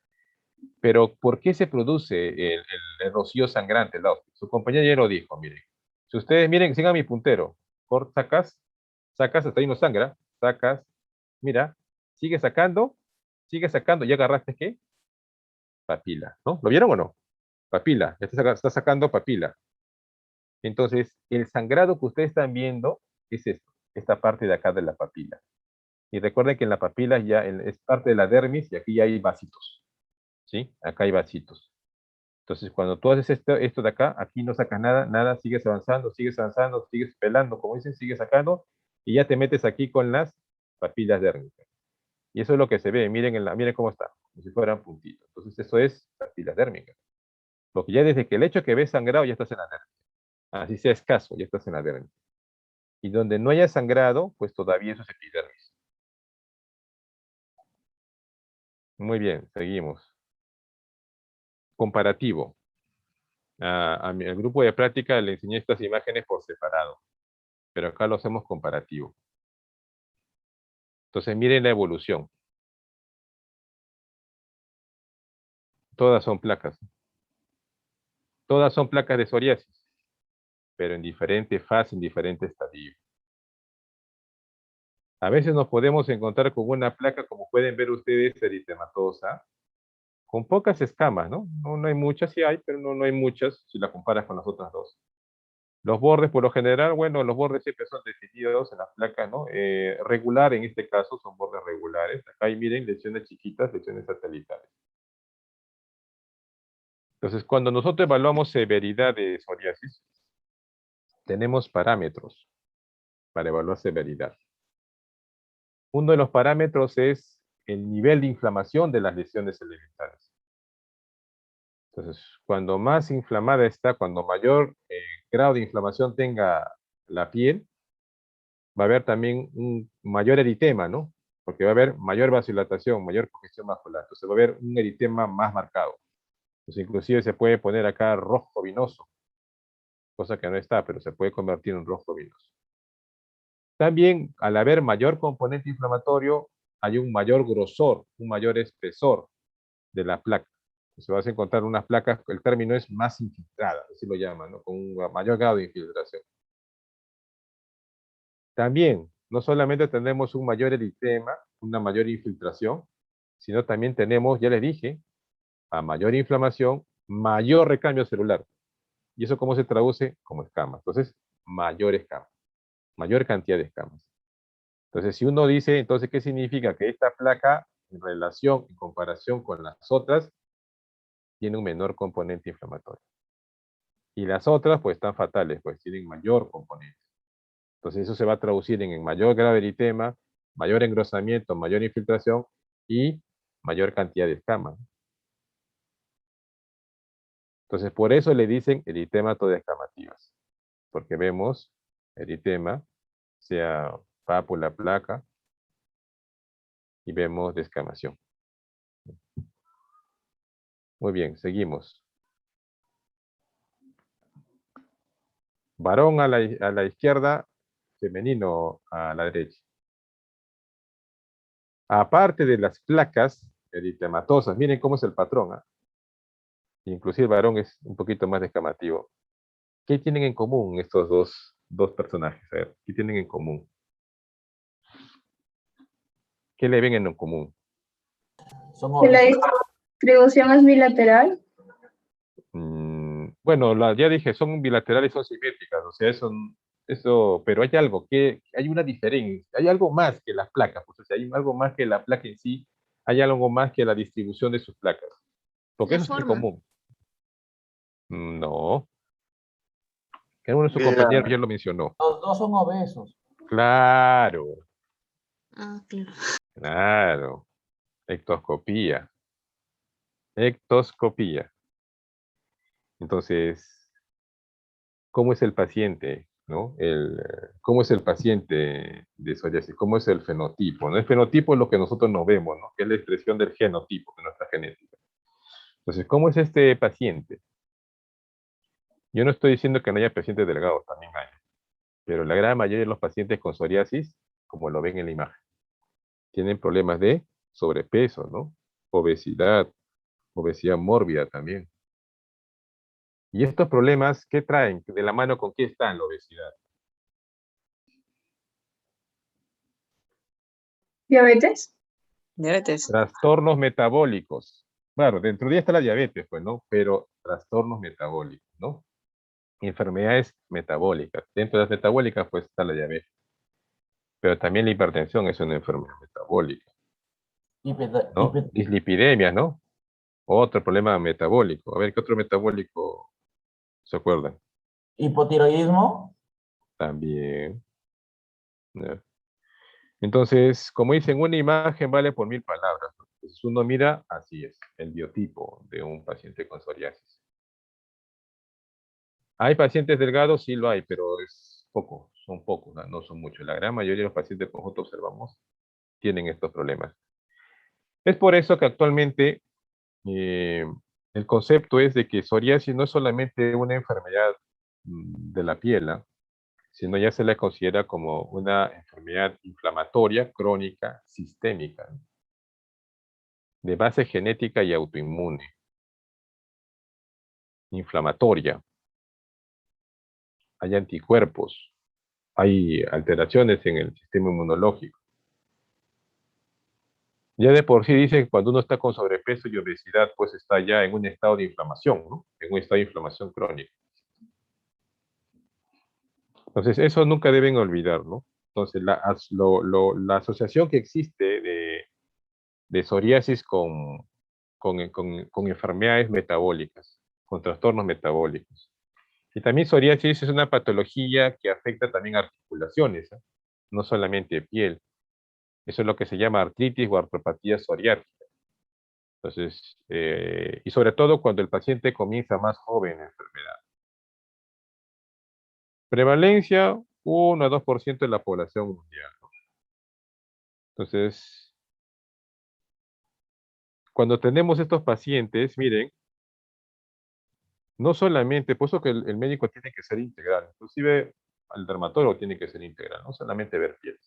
Pero, ¿por qué se produce el rocío sangrante? Su compañero ya lo dijo, miren. Si ustedes miren, sigan mi puntero. Sacas, hasta ahí no sangra. Sacas, mira, sigue sacando, ¿ya agarraste qué? Papila, ¿no? ¿Lo vieron o no? Papila, está sacando papila. Entonces, el sangrado que ustedes están viendo es esto, esta parte de acá de la papila. Y recuerden que en la papila ya es parte de la dermis y aquí ya hay vasitos, ¿sí? Acá hay vasitos. Entonces, cuando tú haces esto de acá, aquí no sacas nada, sigues avanzando, sigues pelando, como dicen, sigues sacando, y ya te metes aquí con las papilas dérmicas. Y eso es lo que se ve, miren cómo está, como si fueran puntitos. Entonces, eso es papilas dérmicas. Porque ya desde que el hecho que ves sangrado, ya estás en la dermis. Así sea escaso, ya estás en la dermis. Y donde no haya sangrado, pues todavía eso es epidermis. Muy bien, seguimos. Comparativo. Al grupo de práctica le enseñé estas imágenes por separado, pero acá lo hacemos comparativo. Entonces miren la evolución. Todas son placas. Todas son placas de psoriasis, pero en diferente fase, en diferente estadio. A veces nos podemos encontrar con una placa, como pueden ver ustedes, eritematosa, con pocas escamas, ¿no? No hay muchas, sí hay, pero no hay muchas si la comparas con las otras dos. Los bordes, por lo general, bueno, los bordes siempre son definidos en la placa, ¿no? Regular, en este caso, son bordes regulares. Acá hay, miren, lesiones chiquitas, lesiones satelitales. Entonces, cuando nosotros evaluamos severidad de psoriasis, tenemos parámetros para evaluar severidad. Uno de los parámetros es el nivel de inflamación de las lesiones elementales. Entonces, cuando más inflamada está, cuando mayor grado de inflamación tenga la piel, va a haber también un mayor eritema, ¿no? Porque va a haber mayor vasodilatación, mayor congestión vascular. Entonces va a haber un eritema más marcado. Entonces, inclusive se puede poner acá rojo vinoso, cosa que no está, pero se puede convertir en rojo vinoso. También, al haber mayor componente inflamatorio, hay un mayor grosor, un mayor espesor de la placa. Se vas a encontrar unas placas, el término es más infiltrada, así lo llaman, ¿no? Con un mayor grado de infiltración. También, no solamente tenemos un mayor eritema, una mayor infiltración, sino también tenemos, ya les dije, a mayor inflamación, mayor recambio celular. ¿Y eso cómo se traduce? Como escamas. Entonces, mayor escama, mayor cantidad de escamas. Entonces, si uno dice, entonces, ¿qué significa? Que esta placa, en relación, en comparación con las otras, tiene un menor componente inflamatorio. Y las otras, pues, están fatales, pues, tienen mayor componente. Entonces, eso se va a traducir en mayor grado de eritema, mayor engrosamiento, mayor infiltración y mayor cantidad de escamas. Entonces, por eso le dicen eritema descamativas, porque vemos eritema, sea pápula, placa, y vemos descamación. Muy bien, seguimos. Varón a la izquierda, femenino a la derecha. Aparte de las placas eritematosas, miren cómo es el patrón. Inclusive el varón es un poquito más descamativo. ¿Qué tienen en común estos dos personajes? A ver, ¿qué tienen en común? ¿Qué le ven en común? Que la distribución es bilateral. Bueno, Bueno, ya dije, son bilaterales, son simétricas, o sea, eso, pero hay algo, hay una diferencia, hay algo más que las placas, pues, o sea, hay algo más que la placa en sí, hay algo más que la distribución de sus placas, porque La eso es muy forma. común. No, que uno de sus La, compañeros ya lo mencionó. Los dos son obesos. Claro, Ah, claro. claro, ectoscopía, ectoscopía. Entonces, ¿cómo es el paciente? ¿No? ¿Cómo es el paciente de psoriasis? ¿Cómo es el fenotipo? ¿No? El fenotipo es lo que nosotros no vemos, ¿no? Que es la expresión del genotipo de nuestra genética. Entonces, ¿cómo es este paciente? Yo no estoy diciendo que no haya pacientes delgados, también hay, pero la gran mayoría de los pacientes con psoriasis, como lo ven en la imagen, tienen problemas de sobrepeso, ¿no? Obesidad, obesidad mórbida también. ¿Y estos problemas qué traen? ¿De la mano con qué están la obesidad? ¿Diabetes? Diabetes. Trastornos metabólicos. Claro, dentro de ella está la diabetes, pues, ¿no? Pero trastornos metabólicos, ¿no? Enfermedades metabólicas. Dentro de las metabólicas, pues, está la diabetes. Pero también la hipertensión es una enfermedad metabólica, ¿no? Dislipidemia, ¿no? Otro problema metabólico. A ver, ¿qué otro metabólico se acuerdan? Hipotiroidismo. También. ¿No? Entonces, como dicen, una imagen vale por 1000 palabras, ¿no? Entonces uno mira, así es, el biotipo de un paciente con psoriasis. ¿Hay pacientes delgados? Sí lo hay, pero es poco, son pocos, no son muchos. La gran mayoría de los pacientes que nosotros observamos tienen estos problemas. Es por eso que actualmente eh, el concepto es de que psoriasis no es solamente una enfermedad de la piel, ¿no? Sino ya se la considera como una enfermedad inflamatoria, crónica, sistémica, ¿no? De base genética y autoinmune, inflamatoria. Hay anticuerpos, hay alteraciones en el sistema inmunológico. Ya de por sí dice que cuando uno está con sobrepeso y obesidad, pues está ya en un estado de inflamación, ¿no? En un estado de inflamación crónica. Entonces, eso nunca deben olvidar, ¿no? Entonces, la asociación que existe de psoriasis con enfermedades metabólicas, con trastornos metabólicos. Y también psoriasis es una patología que afecta también articulaciones, ¿eh? No solamente piel. Eso es lo que se llama artritis o artropatía psoriática. Entonces, y sobre todo cuando el paciente comienza más joven la enfermedad. Prevalencia, 1 a 2% de la población mundial, ¿no? Entonces, cuando tenemos estos pacientes, miren, no solamente, por eso que el médico tiene que ser integral, inclusive el dermatólogo tiene que ser integral, no solamente ver piel.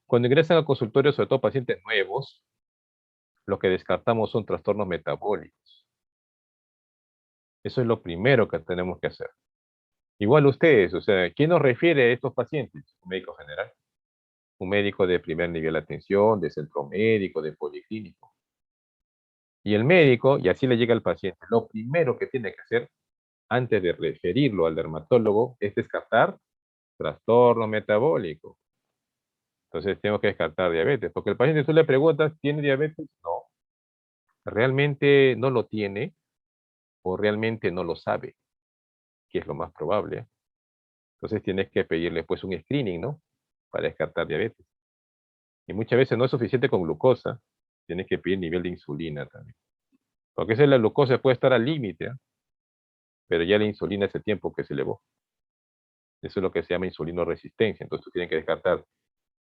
Cuando ingresan al consultorio, sobre todo pacientes nuevos, lo que descartamos son trastornos metabólicos. Eso es lo primero que tenemos que hacer. Igual ustedes, o sea, ¿quién nos refiere a estos pacientes? Un médico general, un médico de primer nivel de atención, de centro médico, de policlínico. Y el médico, y así le llega al paciente, lo primero que tiene que hacer antes de referirlo al dermatólogo es descartar trastorno metabólico. Entonces tengo que descartar diabetes, porque el paciente tú le preguntas, ¿tiene diabetes? No. ¿Realmente no lo tiene o realmente no lo sabe? Que es lo más probable. Entonces tienes que pedirle pues un screening, ¿no? Para descartar diabetes. Y muchas veces no es suficiente con glucosa, tienes que pedir nivel de insulina también. Porque esa la glucosa puede estar al límite, ¿eh? Pero ya la insulina hace tiempo que se elevó. Eso es lo que se llama insulinoresistencia. Entonces tú tienes que descartar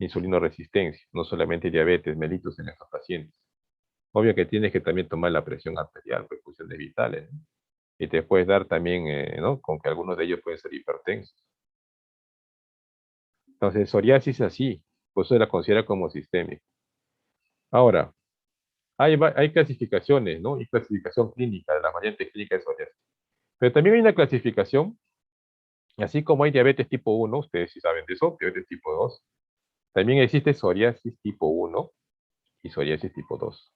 insulinoresistencia, no solamente diabetes mellitus en estos pacientes. Obvio que tienes que también tomar la presión arterial, pues funciones vitales, ¿no? Y te puedes dar también, ¿no? Con que algunos de ellos pueden ser hipertensos. Entonces, psoriasis así, pues se la considera como sistémica. Ahora, hay clasificaciones, ¿no? Hay clasificación clínica de las variantes clínicas de psoriasis. Pero también hay una clasificación, así como hay diabetes tipo 1, ustedes sí saben de eso, diabetes tipo 2, también existe psoriasis tipo 1 y psoriasis tipo 2.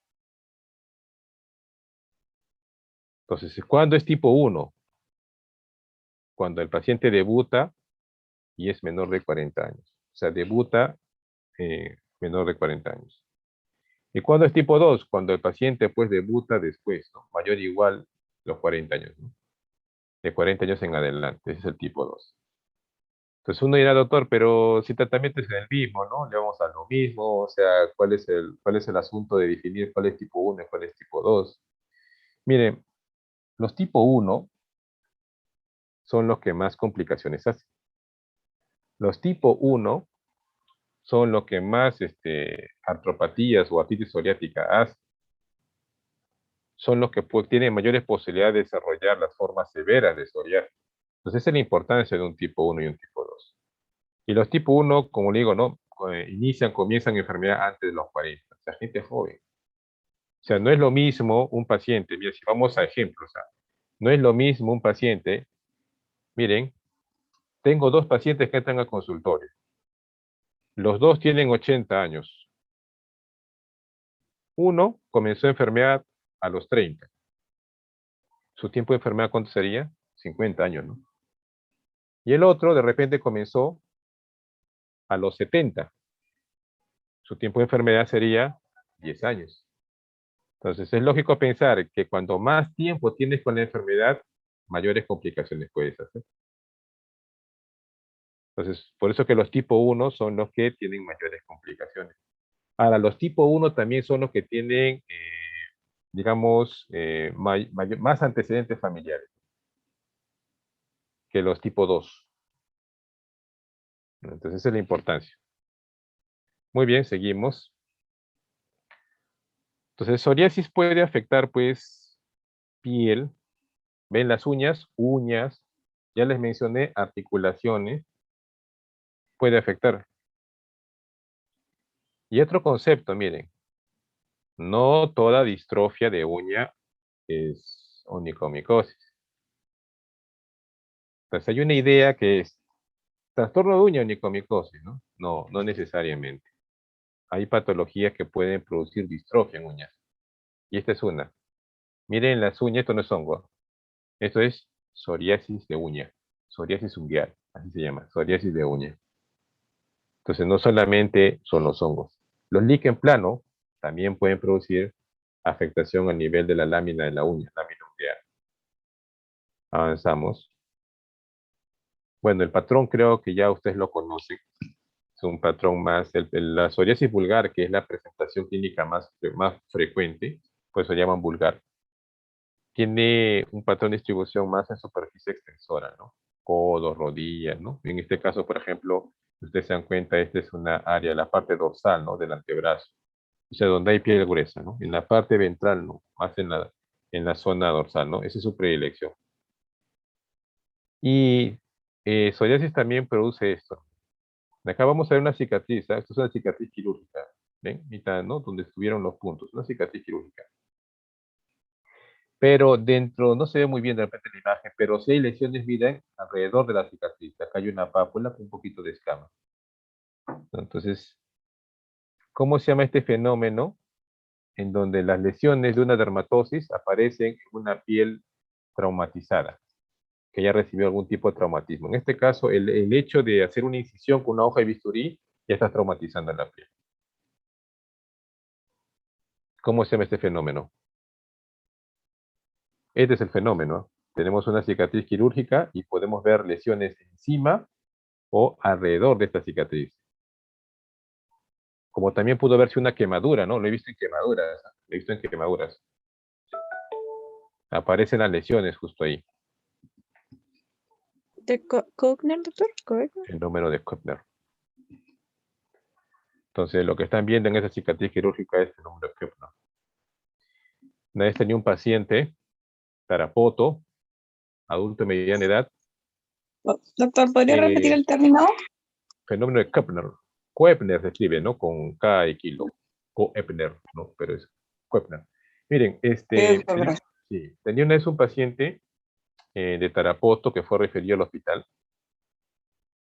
Entonces, ¿cuándo es tipo 1? Cuando el paciente debuta y es menor de 40 años. O sea, debuta menor de 40 años. ¿Y cuándo es tipo 2? Cuando el paciente pues debuta después, ¿no? Mayor o igual los 40 años, ¿no? De 40 años en adelante, ese es el tipo 2. Entonces uno dirá, doctor, pero si el tratamiento es el mismo, ¿no? Le vamos a lo mismo, o sea, ¿cuál es el asunto de definir cuál es tipo 1 y cuál es tipo 2? Miren, los tipo 1 son los que más complicaciones hacen. Los tipo 1 son los que más artropatías o artritis psoriática hacen. Son los que tienen mayores posibilidades de desarrollar las formas severas de psoriasis. Entonces, esa es la importancia de un tipo 1 y un tipo 2. Y los tipo 1, como le digo, ¿no? Comienzan enfermedad antes de los 40, o sea, gente joven. O sea, no es lo mismo un paciente, mira, si vamos a ejemplos, no es lo mismo un paciente, miren, tengo dos pacientes que entran al consultorio. Los dos tienen 80 años. Uno comenzó enfermedad a los 30. ¿Su tiempo de enfermedad cuánto sería? 50 años, ¿no? Y el otro de repente comenzó a los 70. Su tiempo de enfermedad sería 10 años. Entonces es lógico pensar que cuando más tiempo tienes con la enfermedad, mayores complicaciones puedes hacer. Entonces, por eso que los tipo 1 son los que tienen mayores complicaciones. Ahora, los tipo 1 también son los que tienen, digamos, más antecedentes familiares que los tipo 2. Entonces, esa es la importancia. Muy bien, seguimos. Entonces, psoriasis puede afectar, pues, piel. ¿Ven las uñas? Uñas. Ya les mencioné articulaciones. Puede afectar. Y otro concepto, miren. No toda distrofia de uña es onicomicosis. Entonces, hay una idea que es trastorno de uña onicomicosis, ¿no? No, no necesariamente. Hay patologías que pueden producir distrofia en uñas. Y esta es una. Miren las uñas, esto no es hongo. Esto es psoriasis de uña. Psoriasis ungueal, así se llama, psoriasis de uña. Entonces, no solamente son los hongos. Los líquen plano también pueden producir afectación a nivel de la lámina de la uña, lámina ungueal. Avanzamos. Bueno, el patrón creo que ya ustedes lo conocen. Es un patrón más, la psoriasis vulgar, que es la presentación clínica más frecuente, pues se llaman vulgar. Tiene un patrón de distribución más en superficie extensora, ¿no? Codos, rodillas, ¿no? En este caso, por ejemplo, si ustedes se dan cuenta, esta es una área, la parte dorsal, ¿no? Del antebrazo. O sea, donde hay piel gruesa, ¿no? En la parte ventral, ¿no? Más en la zona dorsal, ¿no? Esa es su predilección. Y psoriasis también produce esto. Acá vamos a ver una cicatriz, ¿sabes? Esto es una cicatriz quirúrgica. ¿Ven? Mitad, ¿no? Donde estuvieron los puntos. Una cicatriz quirúrgica. Pero dentro, no se ve muy bien de repente la imagen, pero sí hay lesiones, miren, alrededor de la cicatriz. Acá hay una pápula con un poquito de escama. Entonces, ¿cómo se llama este fenómeno? En donde las lesiones de una dermatosis aparecen en una piel traumatizada, que ya recibió algún tipo de traumatismo. En este caso, el hecho de hacer una incisión con una hoja de bisturí ya está traumatizando la piel. ¿Cómo se llama este fenómeno? Este es el fenómeno. Tenemos una cicatriz quirúrgica y podemos ver lesiones encima o alrededor de esta cicatriz. Como también pudo verse una quemadura, ¿no? Lo he visto en quemaduras. Lo he visto en quemaduras. Aparecen las lesiones justo ahí. ¿De Kochner, doctor? ¿Correcto? El número de Koppner. Entonces, lo que están viendo en esa cicatriz quirúrgica es el número de Koppner. Una vez tenía un paciente, tarapoto, adulto de mediana edad, Doctor, ¿podría repetir el término? fenómeno de Koppner. Koepner se escribe, ¿no? Con K y kilo. Koepner, ¿no? Pero es Koepner. Miren, tenía una vez un paciente de tarapoto que fue referido al hospital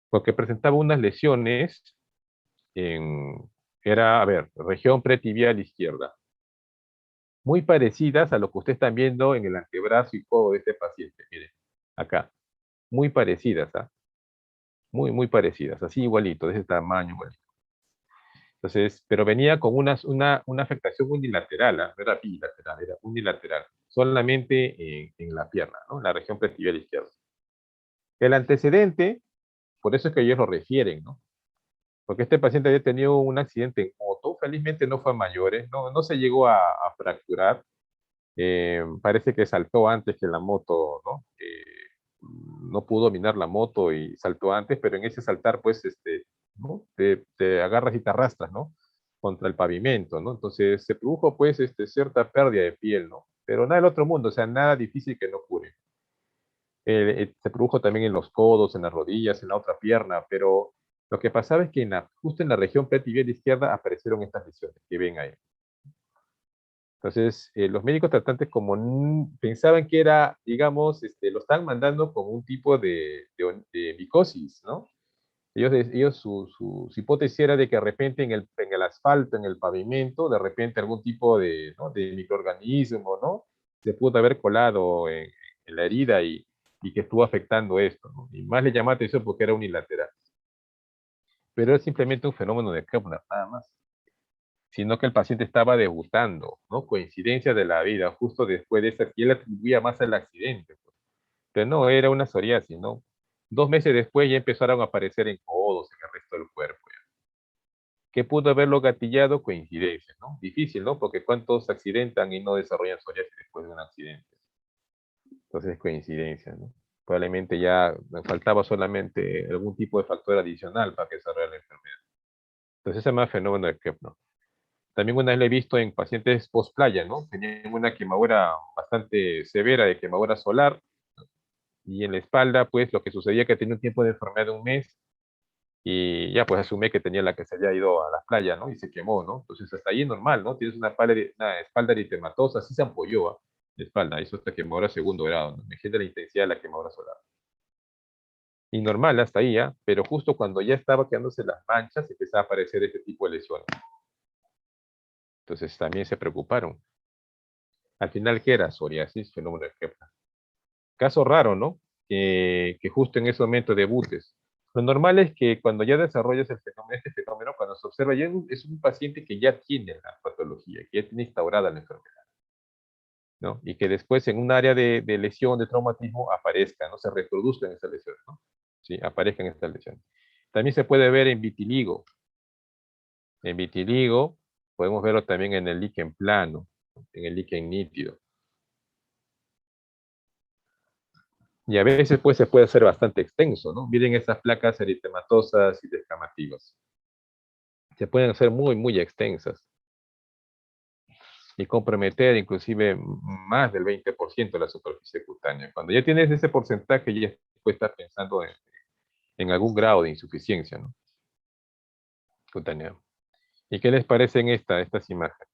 porque presentaba unas lesiones en, región pretibial izquierda. muy parecidas a lo que ustedes están viendo en el antebrazo y codo de este paciente. Miren, acá. Muy parecidas, ¿ah? Muy parecidas, así igualito, de ese tamaño igualito. Entonces, pero venía con una afectación unilateral, ¿ah? No era bilateral, era unilateral, solamente en la pierna, ¿no? En la región pretibial izquierda. El antecedente, por eso es que ellos lo refieren, ¿no? Porque este paciente había tenido un accidente en moto, felizmente no fue a mayores, no se llegó a fracturar, parece que saltó antes que la moto, ¿no? No pudo dominar la moto y saltó antes, pero en ese saltar, pues, ¿no? Te agarras y te arrastras, ¿no? Contra el pavimento, ¿no? Entonces se produjo, pues, cierta pérdida de piel, ¿no? Pero nada del otro mundo, o sea, nada difícil que no cure. Se produjo también en los codos, en las rodillas, en la otra pierna, pero lo que pasaba es que justo en la región pretibial izquierda aparecieron estas lesiones que ven ahí. Entonces, los médicos tratantes como pensaban que era, digamos, lo están mandando como un tipo de micosis, ¿no? Su hipótesis era de que de repente en el asfalto, en el pavimento, de repente algún tipo ¿no? de microorganismo, ¿no? Se pudo haber colado en la herida y que estuvo afectando esto, ¿no? Y más le llamó la atención porque era unilateral. Pero es simplemente un fenómeno de Kepler, nada más, sino que el paciente estaba debutando, ¿no? Coincidencia de la vida, justo después de esa, y él atribuía más al accidente, pues. Pero no, era una psoriasis, ¿no? 2 meses después ya empezaron a aparecer en codos, en el resto del cuerpo. Ya. ¿Qué pudo haberlo gatillado? Coincidencia, ¿no? Difícil, ¿no? Porque cuántos se accidentan y no desarrollan psoriasis después de un accidente. Entonces, coincidencia, ¿no? Probablemente ya faltaba solamente algún tipo de factor adicional para que desarrollara la enfermedad. Entonces, ese es más fenómeno de Kepler. También una vez lo he visto en pacientes post-playa, ¿no? Tenían una quemadura bastante severa de quemadura solar y en la espalda, pues lo que sucedía es que tenía un tiempo de enfermedad de un mes y ya pues asumí que tenía la que se había ido a la playa, ¿no? Y se quemó, ¿no? Entonces hasta ahí es normal, ¿no? Tienes una espalda eritematosa, sí se ampolló la espalda, eso hasta quemadura segundo grado, ¿no? Imagínate la intensidad de la quemadura solar. Y normal hasta ahí, ¿ya? Pero justo cuando ya estaba quedándose las manchas, empezaba a aparecer este tipo de lesiones. Entonces también se preocuparon. Al final, ¿qué era? Psoriasis, fenómeno de Kepler. Caso raro, ¿no? Que justo en ese momento debutes. Lo normal es que cuando ya desarrollas este fenómeno, cuando se observa, ya es un paciente que ya tiene la patología, que ya tiene instaurada la enfermedad, ¿no? Y que después en un área de lesión, de traumatismo, aparezca, ¿no? Se reproduzcan estas lesiones, ¿no? Sí, aparezcan estas lesiones. También se puede ver en vitiligo. En vitiligo podemos verlo también en el líquen plano, en el líquen nítido. Y a veces pues se puede hacer bastante extenso, ¿no? Miren esas placas eritematosas y descamativas. Se pueden hacer muy extensas y comprometer inclusive más del 20% de la superficie cutánea. Cuando ya tienes ese porcentaje, ya puedes estar pensando en algún grado de insuficiencia, ¿no? Cutánea. ¿Y qué les parecen estas imágenes?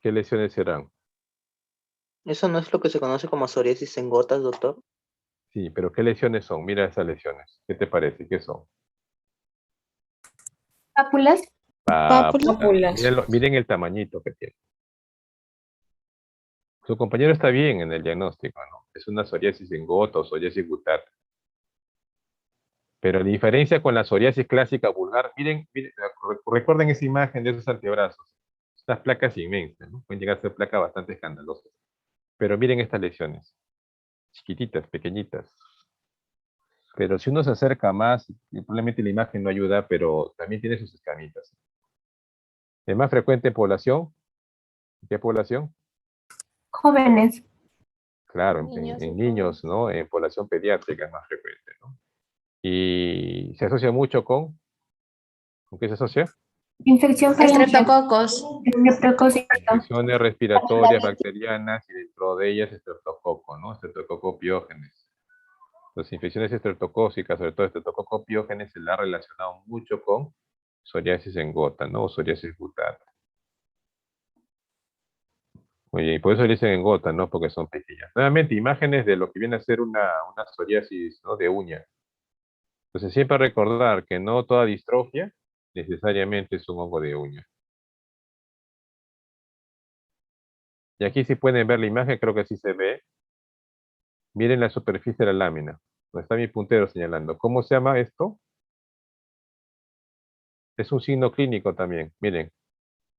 ¿Qué lesiones serán? ¿Eso no es lo que se conoce como psoriasis en gotas, doctor? Sí, pero ¿qué lesiones son? Mira esas lesiones. ¿Qué te parece? ¿Qué son? Pápulas. Pápulas. Pápulas. Miren el tamañito que tiene. Su compañero está bien en el diagnóstico, ¿no? Es una psoriasis en gota o psoriasis gutata. Pero la diferencia con la psoriasis clásica vulgar, miren, recuerden esa imagen de esos antebrazos. Estas placas inmensas, ¿no? Pueden llegar a ser placas bastante escandalosas. Pero miren estas lesiones. Chiquititas, pequeñitas. Pero si uno se acerca más, y probablemente la imagen no ayuda, pero también tiene sus escamitas. Es más frecuente en población. ¿Qué población? Jóvenes. Claro, Niños en y niños, jóvenes. ¿no? En población pediátrica es más frecuente, ¿no? Y se asocia mucho ¿con qué se asocia? Infección faríngea. Estreptococos. Estreptococito. Infecciones respiratorias bacterianas y dentro de ellas estreptococo, ¿no? Estreptococo piógenes. Las infecciones estreptocócicas, sobre todo estreptococo piógenes, se la ha relacionado mucho con psoriasis en gota, ¿no? O psoriasis gutata. Oye, y por eso le dicen en gota, ¿no? Porque son pequeñas. Nuevamente, imágenes de lo que viene a ser una psoriasis, ¿no? De uña. Entonces, siempre recordar que no toda distrofia necesariamente es un hongo de uña. Y aquí si pueden ver la imagen, creo que sí se ve. Miren la superficie de la lámina. Donde está mi puntero señalando. ¿Cómo se llama esto? Es un signo clínico también. Miren.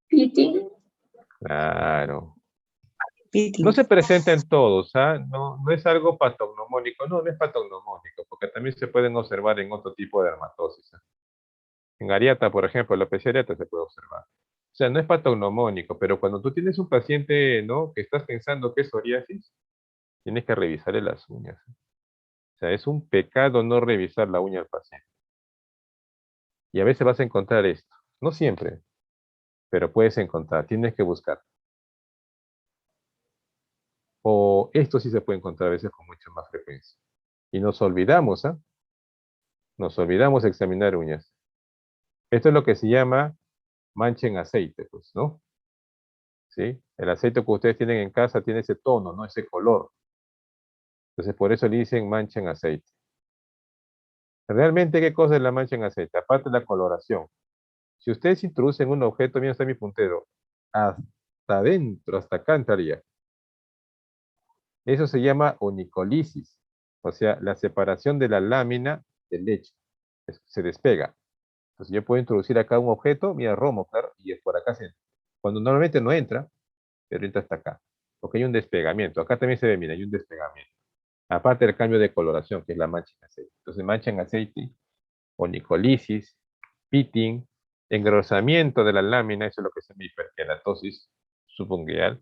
Pitting. Claro. Pitting. No se presenta en todos, ¿ah? No, no es algo patognomónico. No, no es patognomónico, porque también se pueden observar en otro tipo de dermatosis. ¿Ah? En Ariata, por ejemplo, la alopecia areata se puede observar. O sea, no es patognomónico, pero cuando tú tienes un paciente, ¿no? Que estás pensando que es psoriasis, tienes que revisarle las uñas. O sea, es un pecado no revisar la uña al paciente. Y a veces vas a encontrar esto. No siempre, pero puedes encontrar. Tienes que buscar. O esto sí se puede encontrar a veces con mucha más frecuencia. Y nos olvidamos, ¿ah? Nos olvidamos de examinar uñas. Esto es lo que se llama mancha en aceite, pues, ¿no? ¿Sí? El aceite que ustedes tienen en casa tiene ese tono, ¿no? Ese color. Entonces, por eso le dicen mancha en aceite. Realmente, ¿qué cosa es la mancha en aceite? Aparte de la coloración. Si ustedes introducen un objeto, mira, está mi puntero, hasta adentro, hasta acá entraría. Eso se llama onicolisis, o sea, la separación de la lámina del leche. Se despega. Entonces yo puedo introducir acá un objeto, mira, romo, claro, y es por acá se entra. Cuando normalmente no entra, pero entra hasta acá. Porque hay un despegamiento. Acá también se ve, mira, hay un despegamiento. Aparte del cambio de coloración, que es la mancha en aceite. Entonces, mancha en aceite, onicolisis, pitting, engrosamiento de la lámina, eso es lo que se llama hiperkeratosis subungueal.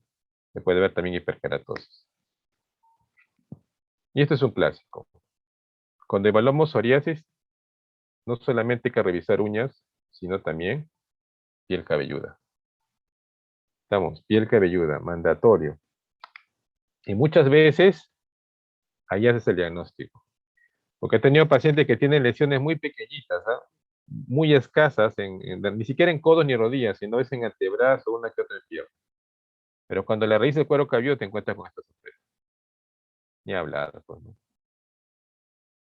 Se puede ver también hiperkeratosis. Y esto es un clásico. Cuando evaluamos psoriasis, no solamente hay que revisar uñas, sino también piel cabelluda. Estamos, piel cabelluda, mandatorio. Y muchas veces, ahí haces el diagnóstico. Porque he tenido pacientes que tienen lesiones muy pequeñitas, ¿ah? Muy escasas, ni siquiera en codos ni rodillas, sino es en antebrazo, una que otra en pierna. Pero cuando le revisas el cuero cabelludo te encuentras con esta sorpresa. Ni hablar, pues, ¿no?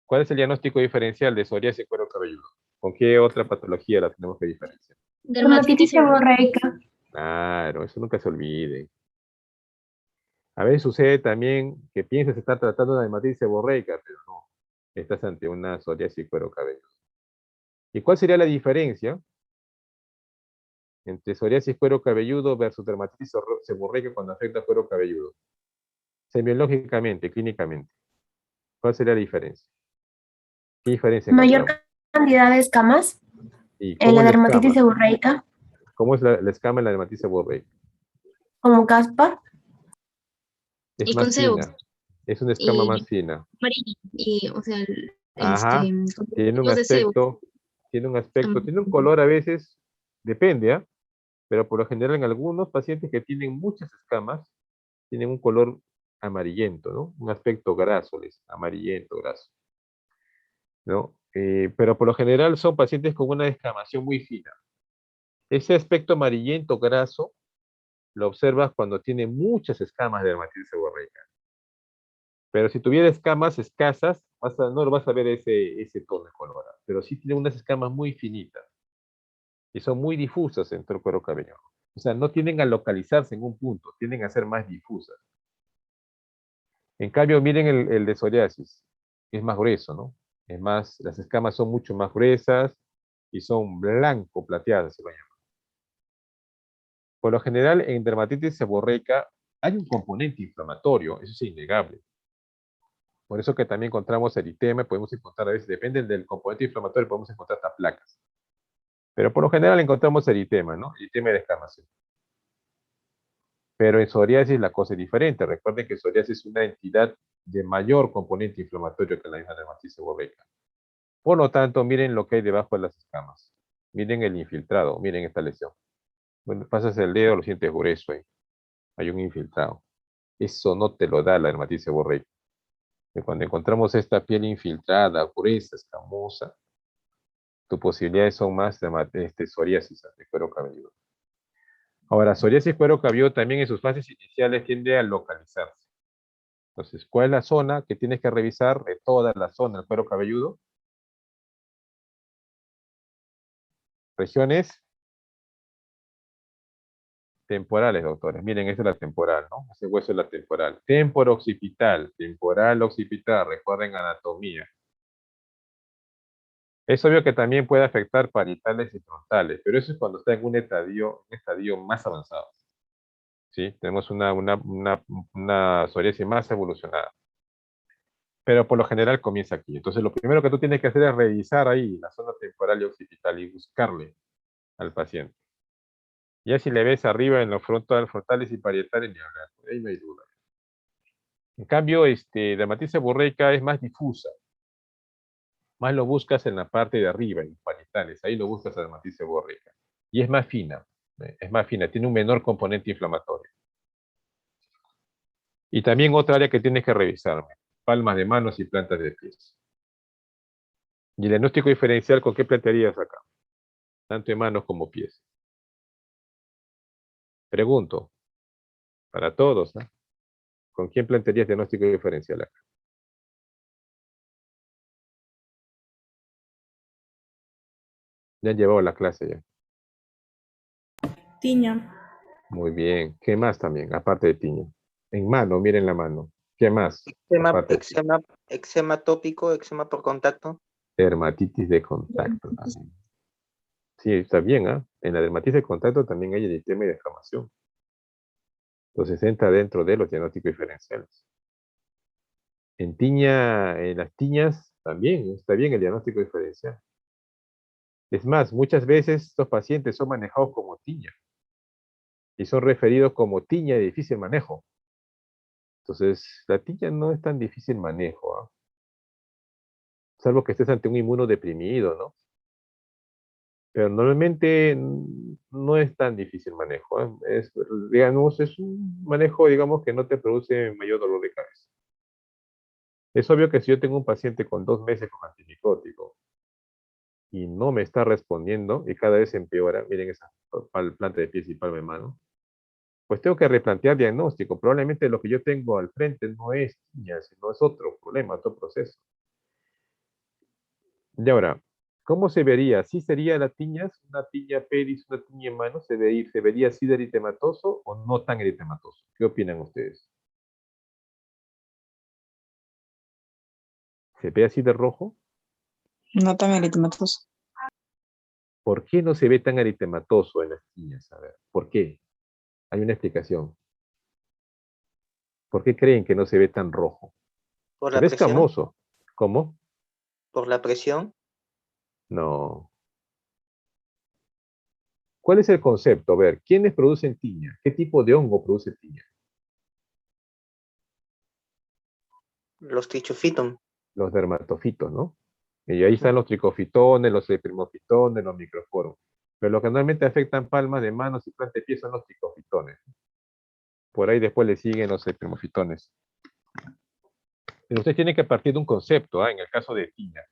¿Cuál es el diagnóstico diferencial de psoriasis y cuero cabelludo? ¿Con qué otra patología la tenemos que diferenciar? Dermatitis seborreica. Claro, eso nunca se olvide. A veces sucede también que piensas que está tratando una dermatitis seborreica, pero no. Estás ante una psoriasis y cuero cabelludo. ¿Y cuál sería la diferencia entre psoriasis cuero cabelludo versus dermatitis seborreica cuando afecta cuero cabelludo? Semiológicamente, clínicamente. ¿Cuál sería la diferencia? ¿Qué diferencia Mayor encontramos? cantidad de escamas ¿Y en cómo la es la dermatitis escama? seborreica, ¿Cómo es la escama en la dermatitis seborreica? como caspa. Es Y con más sebo. fina. Es una escama Y más fina. amarillo. Y, o sea, Ajá. Tiene un tipos de sebo. aspecto, tiene un color a veces, depende, ¿ah? Pero por lo general en algunos pacientes que tienen muchas escamas, tienen un color amarillento, ¿no? Un aspecto graso, amarillento, graso, ¿no? Pero por lo general son pacientes con una descamación muy fina. Ese aspecto amarillento, graso, lo observas cuando tiene muchas escamas de dermatitis seborreica. Pero si tuviera escamas escasas, no lo vas a ver ese tono de color. Pero sí tiene unas escamas muy finitas y son muy difusas en todo el cuero cabelludo. O sea, no tienden a localizarse en un punto, tienden a ser más difusas. En cambio, miren el de psoriasis, es más grueso, ¿no? Es más, las escamas son mucho más gruesas y son blanco plateadas, se lo llama. Por lo general, en dermatitis seborreica hay un componente inflamatorio, eso es innegable. Por eso que también encontramos eritema, podemos encontrar a veces, depende del componente inflamatorio, podemos encontrar hasta placas. Pero por lo general encontramos eritema, ¿no? Eritema de descamación. Pero en psoriasis la cosa es diferente. Recuerden que psoriasis es una entidad de mayor componente inflamatorio que la misma dermatitis seborreica. Por lo tanto, miren lo que hay debajo de las escamas. Miren el infiltrado, miren esta lesión. Bueno, pasas el dedo, lo sientes grueso ahí. Hay un infiltrado. Eso no te lo da la dermatitis seborreica. Y cuando encontramos esta piel infiltrada, gruesa, escamosa, tus posibilidades son más de psoriasis de cuero cabelludo. Ahora, psoriasis cuero cabelludo también en sus fases iniciales tiende a localizarse. Entonces, ¿cuál es la zona que tienes que revisar de toda la zona del cuero cabelludo? Regiones temporales, doctores. Miren, esta es la temporal, ¿no? Ese hueso es la temporal. Temporo-occipital, temporal-occipital. Recuerden anatomía. Es obvio que también puede afectar parietales y frontales, pero eso es cuando está en un estadio más avanzado. ¿Sí? Tenemos una psoriasis más evolucionada. Pero por lo general comienza aquí. Entonces, lo primero que tú tienes que hacer es revisar ahí la zona temporal y occipital y buscarle al paciente. Ya si le ves arriba en los frontales y parietales, ni hablar. Ahí no hay duda. En cambio, dermatitis seborreica es más difusa. Más lo buscas en la parte de arriba, en parietales. Ahí lo buscas a dermatitis seborreica. Y es más fina. Es más fina. Tiene un menor componente inflamatorio. Y también otra área que tienes que revisarme. Palmas de manos y plantas de pies. Y el diagnóstico diferencial, ¿con qué plantearías acá? Tanto en manos como pies. Pregunto, para todos, ¿no? ¿Con quién plantearías diagnóstico diferencial acá? Ya han llevado la clase ya. Tiña. Muy bien. ¿Qué más también? Aparte de tiña. En mano, miren la mano. ¿Qué más? Aparte de Eczema tópico, eczema por contacto. dermatitis de contacto también. Sí, está bien, ¿ah? En la dermatitis de contacto también hay eritema y descamación. Entonces entra dentro de los diagnósticos diferenciales. En las tiñas también está bien el diagnóstico diferencial. Es más, muchas veces estos pacientes son manejados como tiña y son referidos como tiña de difícil manejo. Entonces, la tiña no es tan difícil manejo, ¿ah? Salvo que estés ante un inmunodeprimido, ¿no? Pero normalmente no es tan difícil manejo, ¿eh? Digamos, es un manejo, digamos, que no te produce mayor dolor de cabeza. Es obvio que si yo tengo un paciente con 2 meses con antimicótico y no me está respondiendo y cada vez empeora, miren esa planta de pies y palma de mano, pues tengo que replantear diagnóstico. Probablemente lo que yo tengo al frente no es tiña, sino es otro problema, otro proceso. Y ahora, ¿cómo se vería? ¿Sí sería la tiña, una tiña pedis, una tiña en mano? ¿Se vería así de eritematoso o no tan eritematoso? ¿Qué opinan ustedes? ¿Se ve así de rojo? No tan eritematoso. ¿Por qué no se ve tan eritematoso en las tiñas? A ver, ¿por qué? Hay una explicación. ¿Por qué creen que no se ve tan rojo? Por Se la ve presión. escamoso. ¿Cómo? Por la presión. No. ¿Cuál es el concepto? A ver, ¿quiénes producen tiña? ¿Qué tipo de hongo produce tiña? Los trichofitum. Los dermatofitos, ¿no? Y ahí están los tricofitones, los epimofitones, los microforos. Pero lo que normalmente afectan palmas de manos y plantas de pies son los tricofitones. Por ahí después le siguen los epimofitones. Pero ustedes tienen que partir de un concepto, ¿ah? En el caso de tiña.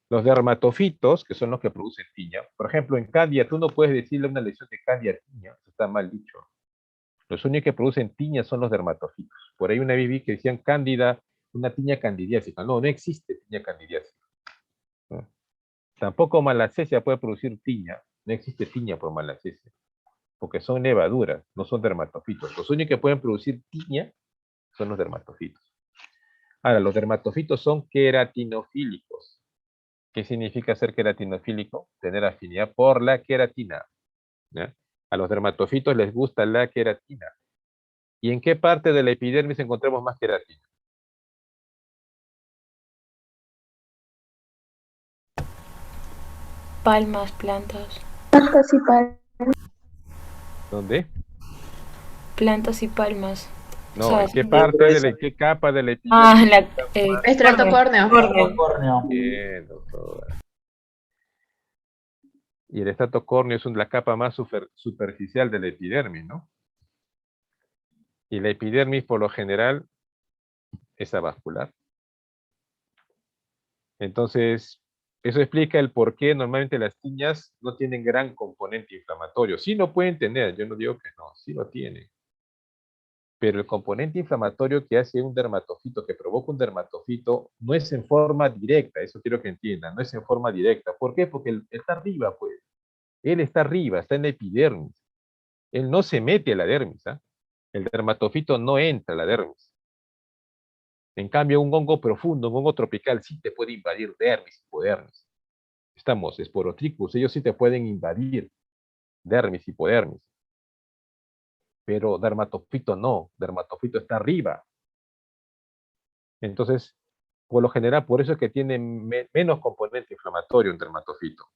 Los dermatofitos, que son los que producen tiña, por ejemplo, en Cándida, tú no puedes decirle una lesión de Cándida tiña, eso está mal dicho. Los únicos que producen tiña son los dermatofitos. Por ahí una vez vi que decían Cándida, una tiña candidiásica. No, no existe tiña candidiásica. ¿No? Tampoco malacesia puede producir tiña. No existe tiña por malacesia. Porque son levaduras, no son dermatofitos. Los únicos que pueden producir tiña son los dermatofitos. Ahora, los dermatofitos son queratinofílicos. ¿Qué significa ser queratinofílico? Tener afinidad por la queratina. ¿Ya? A los dermatofitos les gusta la queratina. ¿Y en qué parte de la epidermis encontramos más queratina? Palmas, plantas. Plantas y palmas. ¿Dónde? Plantas y palmas. No, ¿en qué sí, parte en qué capa de la epidermis? Ah, Estrato córneo. Córneo. Bien, doctora. Y el estrato córneo es la capa más superficial de la epidermis, ¿no? Y la epidermis, por lo general, es avascular. Entonces, Eso explica el por qué normalmente las tiñas no tienen gran componente inflamatorio. Sí lo pueden tener, yo no digo que no, sí lo tienen. Pero el componente inflamatorio que hace un dermatofito, que provoca un dermatofito, no es en forma directa, eso quiero que entiendan, no es en forma directa. ¿Por qué? Porque él está arriba, pues. Él está arriba, está en la epidermis. Él no se mete a la dermis, ¿ah? El dermatofito no entra a la dermis. En cambio, un hongo profundo, un hongo tropical, sí te puede invadir dermis, hipodermis. Estamos, esporotricus, ellos sí te pueden invadir dermis, hipodermis. Pero dermatofito no, dermatofito está arriba. Entonces, por lo general, por eso es que tiene menos componente inflamatorio un dermatofito.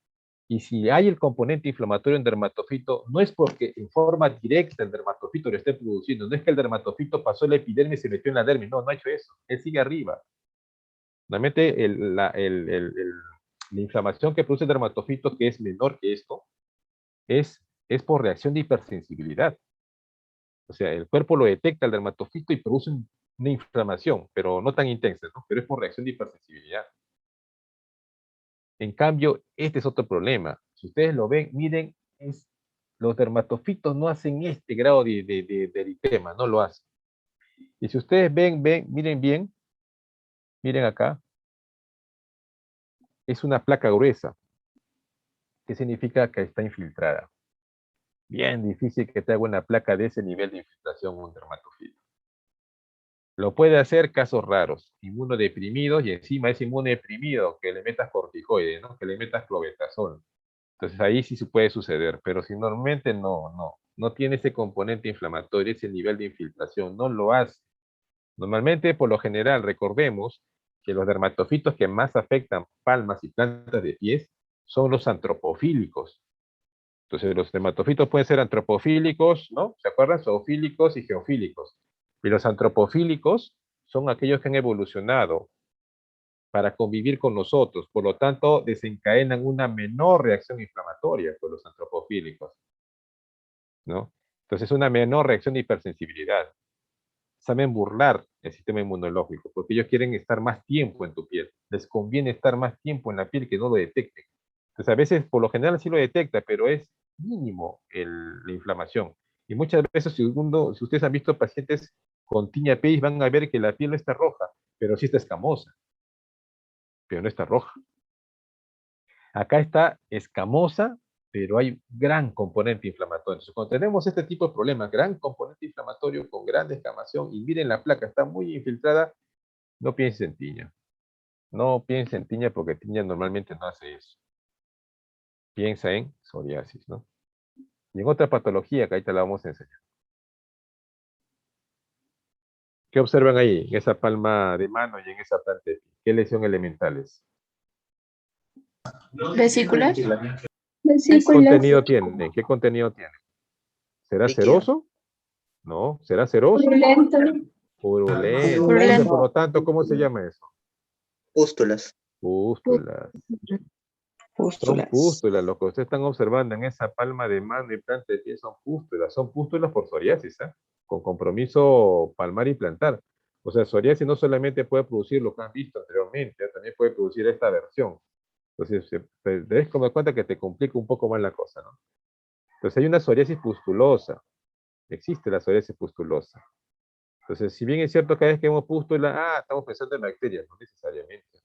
Y si hay el componente inflamatorio en dermatofito, no es porque en forma directa el dermatofito lo esté produciendo, no es que el dermatofito pasó la epidermis y se metió en la dermis, no, no ha hecho eso, él sigue arriba. Realmente la inflamación que produce el dermatofito, que es menor que esto, es por reacción de hipersensibilidad. O sea, el cuerpo lo detecta el dermatofito y produce una inflamación, pero no tan intensa, ¿no? Pero es por reacción de hipersensibilidad. En cambio, este es otro problema. Si ustedes lo ven, miren, los dermatofitos no hacen este grado de eritema, no lo hacen. Y si ustedes miren bien, miren acá, es una placa gruesa. ¿Qué significa que está infiltrada? Bien difícil que te haga una placa de ese nivel de infiltración un dermatofito. Lo puede hacer casos raros, inmunodeprimidos y encima es inmunodeprimido que le metas corticoide, ¿no? Que le metas clobetasol. Entonces ahí sí se puede suceder, pero si normalmente no tiene ese componente inflamatorio, ese nivel de infiltración, no lo hace. Normalmente, por lo general, recordemos que los dermatofitos que más afectan palmas y plantas de pies son los antropofílicos. Entonces, los dermatofitos pueden ser antropofílicos, ¿no? ¿Se acuerdan? Zoofílicos y geofílicos. Y los antropofílicos son aquellos que han evolucionado para convivir con nosotros. Por lo tanto, desencadenan una menor reacción inflamatoria por los antropofílicos, ¿no? Entonces, una menor reacción de hipersensibilidad. Saben burlar el sistema inmunológico porque ellos quieren estar más tiempo en tu piel. Les conviene estar más tiempo en la piel que no lo detecten. Entonces, a veces, por lo general, sí lo detecta, pero es mínimo la inflamación. Y muchas veces, si ustedes han visto pacientes con tiña piel, van a ver que la piel no está roja, pero sí está escamosa, pero no está roja. Acá está escamosa, pero hay gran componente inflamatorio. Entonces, cuando tenemos este tipo de problemas, gran componente inflamatorio con gran descamación, y miren la placa, está muy infiltrada, no piensen en tiña. No piensen en tiña porque tiña normalmente no hace eso. Piensa en psoriasis, ¿no? Y en otra patología que ahí te la vamos a enseñar. ¿Qué observan ahí, en esa palma de mano y en esa planta de pie? ¿Qué lesión elementales? Vesículas. ¿Qué contenido tiene? ¿Qué contenido tiene? ¿Será Líquido. ceroso? No. ¿Será ceroso? Purulento. Purulento. Entonces, Purulento. por lo tanto, ¿cómo se llama eso? Pústulas. Pústulas. Son Pústulas. pústulas. Lo que ustedes están observando en esa palma de mano y planta de pie son pústulas. Son pústulas por psoriasis, ¿eh? Con compromiso palmar y plantar. O sea, psoriasis no solamente puede producir lo que han visto anteriormente, también puede producir esta versión. Entonces, te des como cuenta que te complica un poco más la cosa, ¿no? Entonces, hay una psoriasis pustulosa. Existe la psoriasis pustulosa. Entonces, si bien es cierto cada vez que vemos pústula, estamos pensando en bacterias, no necesariamente.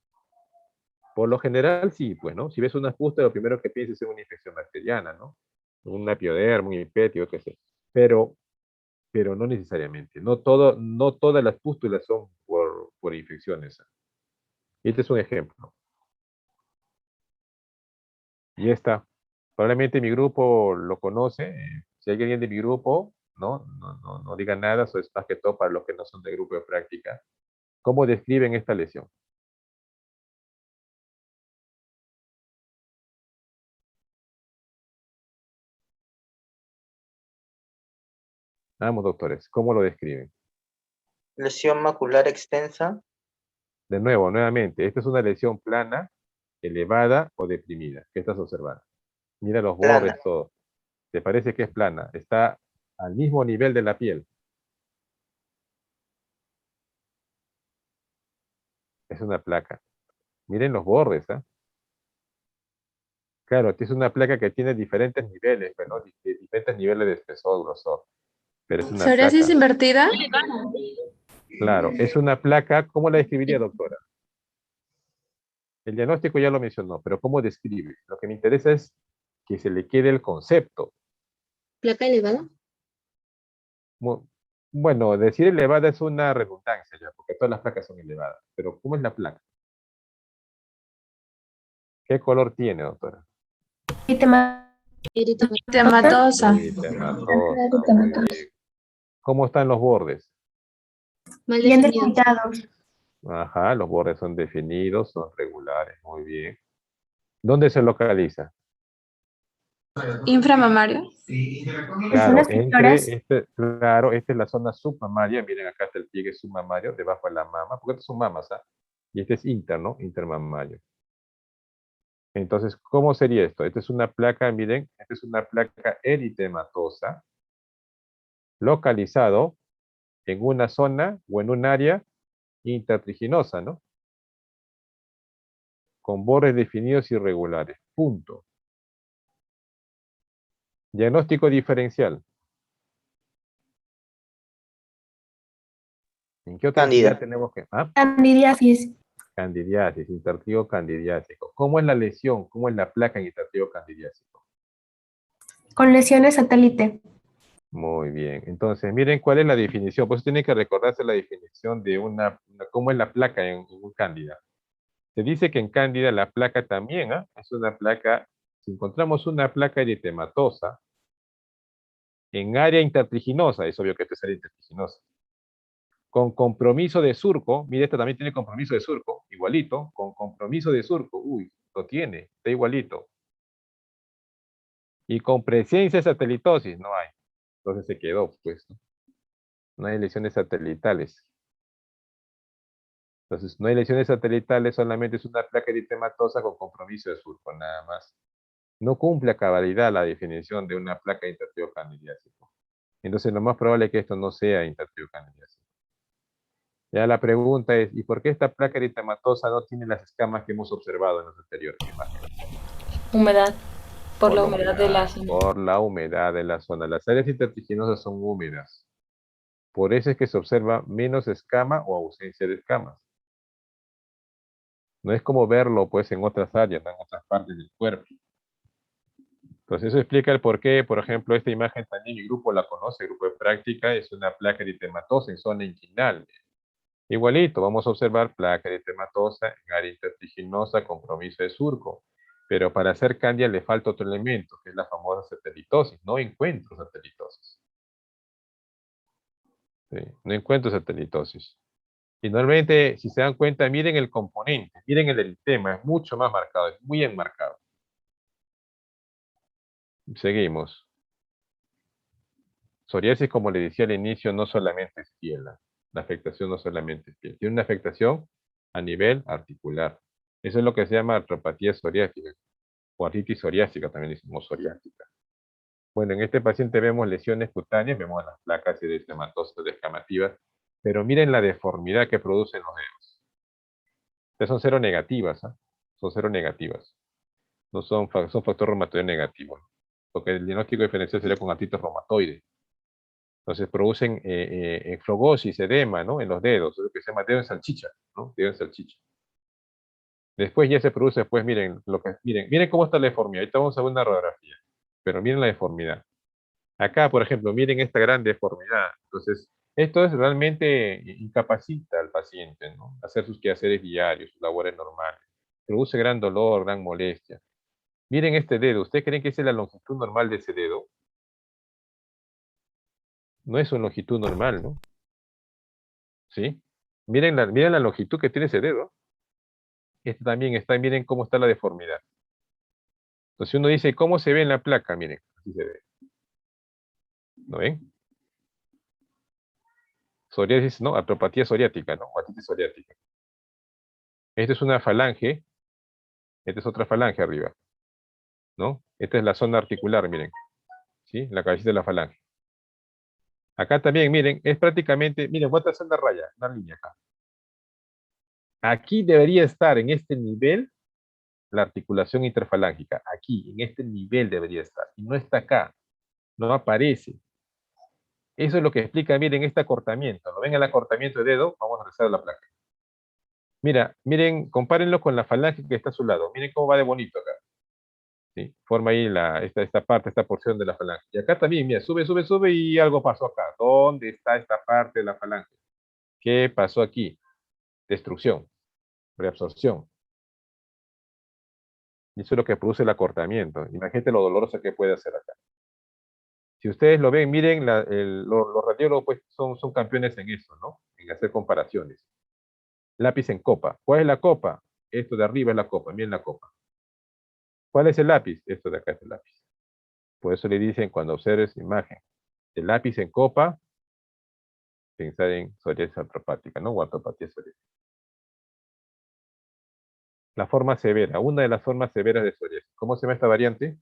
Por lo general, sí, pues, ¿no? Si ves una pústula, lo primero que piensas es una infección bacteriana, ¿no? Un apiodermo, un hipetio, qué sé. Pero, pero no necesariamente. No todas las pústulas son por infecciones. Y este es un ejemplo. Y esta, probablemente mi grupo lo conoce. Si hay alguien de mi grupo, no diga nada, eso es más que todo para los que no son de grupo de práctica. ¿Cómo describen esta lesión? Vamos, doctores, ¿cómo lo describen? Lesión macular extensa. De nuevo, nuevamente, esta es una lesión plana, elevada o deprimida. ¿Qué estás observando? Mira los Plana. bordes, todo. ¿Te parece que es plana? Está al mismo nivel de la piel. Es una placa. Miren los bordes, ¿ah? Claro, es una placa que tiene diferentes niveles, bueno, diferentes niveles de espesor, grosor. Pero es una ¿Psoriasis placa. invertida? Claro, es una placa. ¿Cómo la describiría, doctora? El diagnóstico ya lo mencionó, pero ¿cómo describe? Lo que me interesa es que se le quede el concepto. ¿Placa elevada? Mu- Bueno, decir elevada es una redundancia ya, porque todas las placas son elevadas. Pero ¿cómo es la placa? ¿Qué color tiene, doctora? Eritematosa. Eritematosa, muy bien. ¿Cómo están los bordes? Mal Bien definidos. delimitados. Ajá, los bordes son definidos, son regulares, muy bien. ¿Dónde se localiza? Inframamario. Claro, Zonas clitoris. claro, esta es la zona submamaria. Miren, acá está el pliegue submamario, debajo de la mama, porque estos son mamas, ¿ah? Y este es interno, intermamario. Entonces, ¿cómo sería esto? Esta es una placa, miren, esta es una placa eritematosa, localizado en una zona o en un área intertriginosa, ¿no? Con bordes definidos y regulares. Punto. Diagnóstico diferencial. ¿En qué otra Cándida. actividad tenemos que...? Ah, Candidiasis. candidiasis, intertrigo candidiásico. ¿Cómo es la lesión? ¿Cómo es la placa en intertrigo candidiásico? Con lesiones satélite. Muy bien. Entonces, miren cuál es la definición. Pues tienen que recordarse la definición de cómo es la placa en un cándida. Se dice que en cándida la placa también, ¿ah? Es una placa, si encontramos una placa eritematosa en área intertriginosa, es obvio que esta es área intertriginosa, con compromiso de surco, mire, esta también tiene compromiso de surco, igualito, con compromiso de surco, uy, lo tiene, está igualito. Y con presencia de satelitosis, no hay. Entonces se quedó, pues, ¿no? No hay lesiones satelitales. Entonces, no hay lesiones satelitales, solamente es una placa eritematosa con compromiso de surco, nada más. No cumple a cabalidad la definición de una placa de intertrigo candidiásico. Entonces, lo más probable es que esto no sea intertrigo candidiásico. Ya la pregunta es, ¿y por qué esta placa eritematosa no tiene las escamas que hemos observado en las anteriores imágenes? Humedad. Por la la humedad de la zona. Por la humedad de la zona. Las áreas intertriginosas son húmedas. Por eso es que se observa menos escama o ausencia de escamas. No es como verlo pues en otras áreas, ¿no? En otras partes del cuerpo. Entonces eso explica el por qué, por ejemplo, esta imagen también mi grupo la conoce, el grupo de práctica, es una placa eritematosa en zona inguinal. Igualito, vamos a observar placa eritematosa en área intertriginosa, compromiso de surco. Pero para hacer cándida le falta otro elemento, que es la famosa satelitosis. No encuentro satelitosis. ¿Sí? No encuentro satelitosis. Y normalmente, si se dan cuenta, miren el componente, miren el eritema, es mucho más marcado, es muy enmarcado. Seguimos. Psoriasis, como le decía al inicio, no solamente es piel. La afectación no solamente es piel. Tiene una afectación a nivel articular. Eso es lo que se llama artropatía psoriásica. O artritis psoriásica, también decimos psoriásica. Bueno, en este paciente vemos lesiones cutáneas, vemos las placas eritematosas descamativas, pero miren la deformidad que producen los dedos. Estas son cero negativas, ¿eh? Son cero negativas. No son, son factor reumatoide negativo, ¿no? Porque el diagnóstico diferencial sería con artritis reumatoide. Entonces producen flogosis, edema, ¿no? En los dedos, lo que se llama dedo en salchicha, ¿no? Dedo en salchicha. Después ya se produce, pues miren, miren cómo está la deformidad. Ahorita vamos a ver una radiografía, pero miren la deformidad. Acá, por ejemplo, miren esta gran deformidad. Entonces, esto es realmente incapacita al paciente, ¿no? Hacer sus quehaceres diarios, sus labores normales. Produce gran dolor, gran molestia. Miren este dedo. ¿Ustedes creen que esa es la longitud normal de ese dedo? No es una longitud normal, ¿no? ¿Sí? Miren la longitud que tiene ese dedo. Este también está, miren cómo está la deformidad. Entonces uno dice, ¿cómo se ve en la placa? Miren, así se ve. ¿No ven? Psoriasis, ¿no? Artropatía psoriática, ¿no? O artritis psoriática. Esta es una falange. Esta es otra falange arriba, ¿no? Esta es la zona articular, miren. ¿Sí? La cabecita de la falange. Acá también, miren, es prácticamente, miren, voy a trazar una raya, una línea acá. Aquí debería estar en este nivel la articulación interfalángica. Aquí, en este nivel debería estar. Y no está acá. No aparece. Eso es lo que explica, miren, este acortamiento. ¿Lo ven el acortamiento de dedo? Vamos a regresar a la placa. Mira, miren, compárenlo con la falange que está a su lado. Miren cómo va de bonito acá. ¿Sí? Forma ahí esta parte, esta porción de la falange. Y acá también, mira, sube, sube, sube y algo pasó acá. ¿Dónde está esta parte de la falange? ¿Qué pasó aquí? Destrucción, reabsorción. Y eso es lo que produce el acortamiento. Imagínate lo doloroso que puede hacer acá. Si ustedes lo ven, miren, los radiólogos pues, son campeones en eso, ¿no? En hacer comparaciones. Lápiz en copa. ¿Cuál es la copa? Esto de arriba es la copa, miren la copa. ¿Cuál es el lápiz? Esto de acá es el lápiz. Por eso le dicen, cuando observes imagen, el lápiz en copa, pensar en psoriasis artropática, ¿no? O artropatía psoriásica. La forma severa, una de las formas severas de psoriasis. ¿Cómo se llama esta variante?